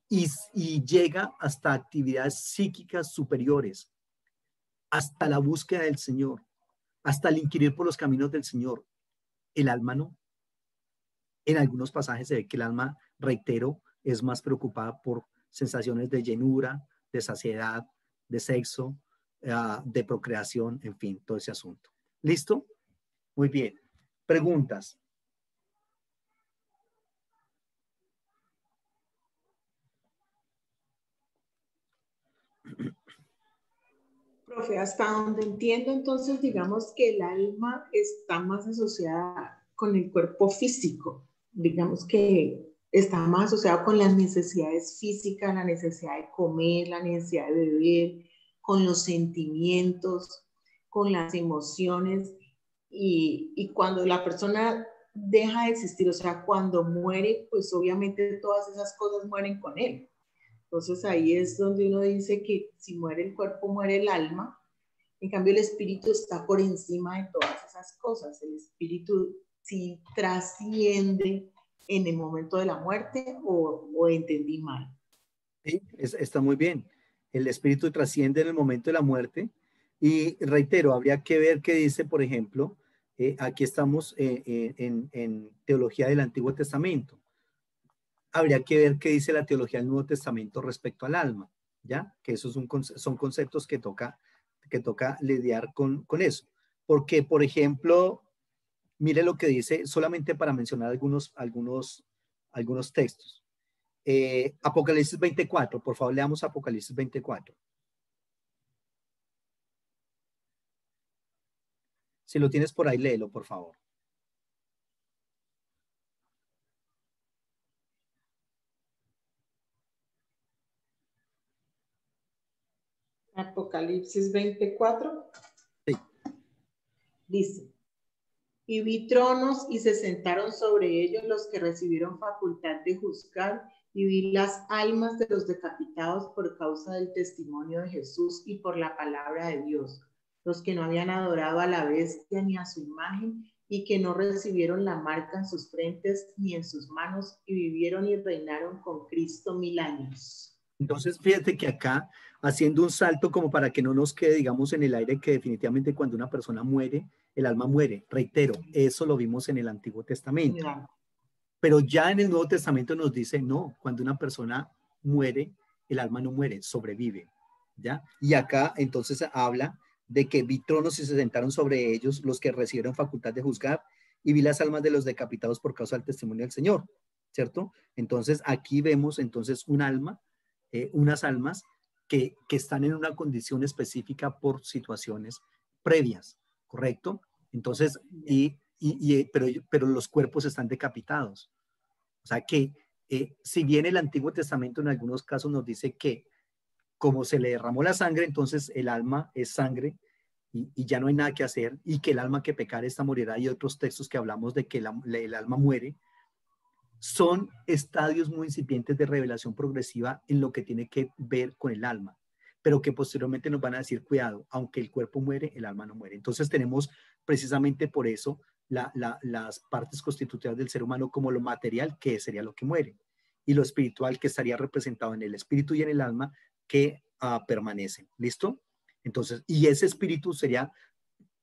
y llega hasta actividades psíquicas superiores, hasta la búsqueda del Señor, hasta el inquirir por los caminos del Señor. El alma no. En algunos pasajes se ve que el alma, reitero, es más preocupada por sensaciones de llenura, de saciedad, de sexo, de procreación, en fin, todo ese asunto. ¿Listo? Muy bien. Preguntas. Profe, hasta donde entiendo, entonces, digamos que el alma está más asociada con el cuerpo físico, digamos que está más asociado con las necesidades físicas, la necesidad de comer, la necesidad de beber, con los sentimientos, con las emociones, y cuando la persona deja de existir, o sea, cuando muere, pues obviamente todas esas cosas mueren con él. Entonces ahí es donde uno dice que si muere el cuerpo, muere el alma. En cambio, el espíritu está por encima de todas esas cosas. El espíritu sí trasciende en el momento de la muerte o entendí mal. Sí, está muy bien. El espíritu trasciende en el momento de la muerte y reitero, habría que ver qué dice, por ejemplo, aquí estamos en teología del Antiguo Testamento. Habría que ver qué dice la teología del Nuevo Testamento respecto al alma, ¿ya? Que esos son conceptos que toca lidiar con eso. Porque, por ejemplo, mire lo que dice, solamente para mencionar algunos textos. Apocalipsis 24, por favor, leamos Apocalipsis 24. Si lo tienes por ahí, léelo, por favor. Apocalipsis 24. Sí. Dice, y vi tronos y se sentaron sobre ellos los que recibieron facultad de juzgar, y vi las almas de los decapitados por causa del testimonio de Jesús y por la palabra de Dios, los que no habían adorado a la bestia ni a su imagen y que no recibieron la marca en sus frentes ni en sus manos, y vivieron y reinaron con Cristo 1000 años. Entonces, fíjate que acá, haciendo un salto como para que no nos quede, digamos, en el aire, que definitivamente cuando una persona muere, el alma muere. Reitero, eso lo vimos en el Antiguo Testamento. Pero ya en el Nuevo Testamento nos dice, no, cuando una persona muere, el alma no muere, sobrevive, ¿ya? Y acá entonces habla de que vi tronos y se sentaron sobre ellos los que recibieron facultad de juzgar y vi las almas de los decapitados por causa del testimonio del Señor, ¿cierto? Entonces aquí vemos entonces un alma, unas almas que están en una condición específica por situaciones previas, ¿correcto? Entonces, pero los cuerpos están decapitados. O sea que, si bien el Antiguo Testamento en algunos casos nos dice que como se le derramó la sangre, entonces el alma es sangre y ya no hay nada que hacer, y que el alma que pecare esta morirá, y otros textos que hablamos de que el alma muere, son estadios muy incipientes de revelación progresiva en lo que tiene que ver con el alma, pero que posteriormente nos van a decir, cuidado, aunque el cuerpo muere, el alma no muere. Entonces tenemos precisamente por eso las partes constitutivas del ser humano como lo material, que sería lo que muere, y lo espiritual, que estaría representado en el espíritu y en el alma, que permanecen. ¿Listo? Entonces, y ese espíritu sería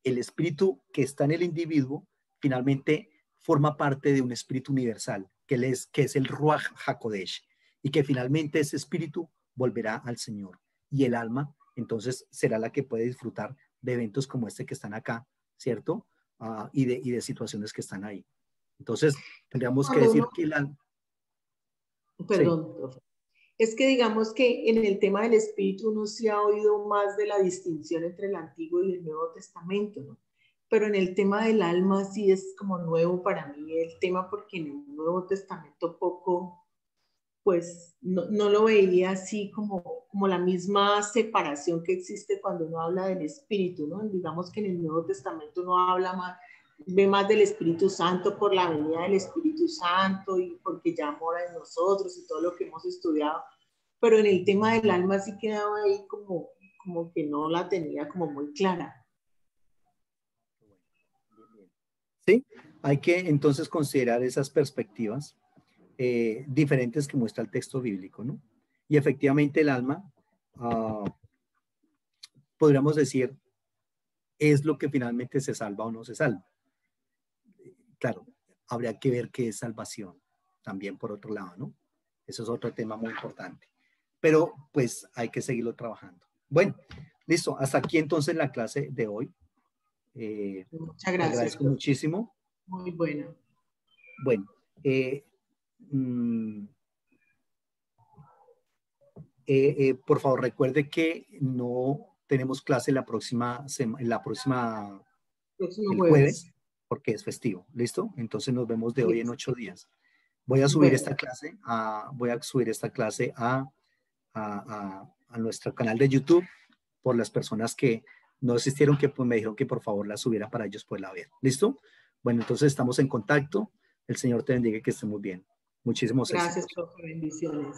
el espíritu que está en el individuo, finalmente forma parte de un espíritu universal, que es el Ruach HaKodesh, y que finalmente ese espíritu volverá al Señor. Y el alma, entonces, será la que puede disfrutar de eventos como este que están acá, ¿cierto? Y de situaciones que están ahí. Entonces, tendríamos que decir que el alma... Perdón, sí. Profe. Es que digamos que en el tema del espíritu uno sí ha oído más de la distinción entre el Antiguo y el Nuevo Testamento, ¿no? Pero en el tema del alma sí es como nuevo para mí el tema, porque en el Nuevo Testamento poco, pues no lo veía así como la misma separación que existe cuando uno habla del espíritu, ¿no? Digamos que en el Nuevo Testamento uno habla más, ve más del Espíritu Santo por la venida del Espíritu Santo y porque ya mora en nosotros y todo lo que hemos estudiado, pero en el tema del alma sí quedaba ahí como que no la tenía como muy clara. ¿Sí? Hay que entonces considerar esas perspectivas diferentes que muestra el texto bíblico, ¿no? Y efectivamente el alma, uh, podríamos decir, es lo que finalmente se salva o no se salva. Claro, habría que ver qué es salvación, también por otro lado, ¿no? Eso es otro tema muy importante. Pero pues hay que seguirlo trabajando. Bueno, listo. Hasta aquí entonces la clase de hoy. Muchas gracias, Agradezco profe. muchísimo. Muy bueno. Bueno, mm, por favor, recuerde que no tenemos clase la próxima Próximo el jueves. jueves, porque es festivo. ¿Listo? Entonces nos vemos de hoy en Listo. 8 días. Voy a subir Bueno, esta clase a nuestro canal de YouTube por las personas que no asistieron, que pues, me dijeron que por favor la subiera para ellos poderla ver. ¿Listo? Bueno, entonces estamos en contacto. El Señor te bendiga y que esté muy bien. Muchísimos gracias, éxitos. profe. Bendiciones.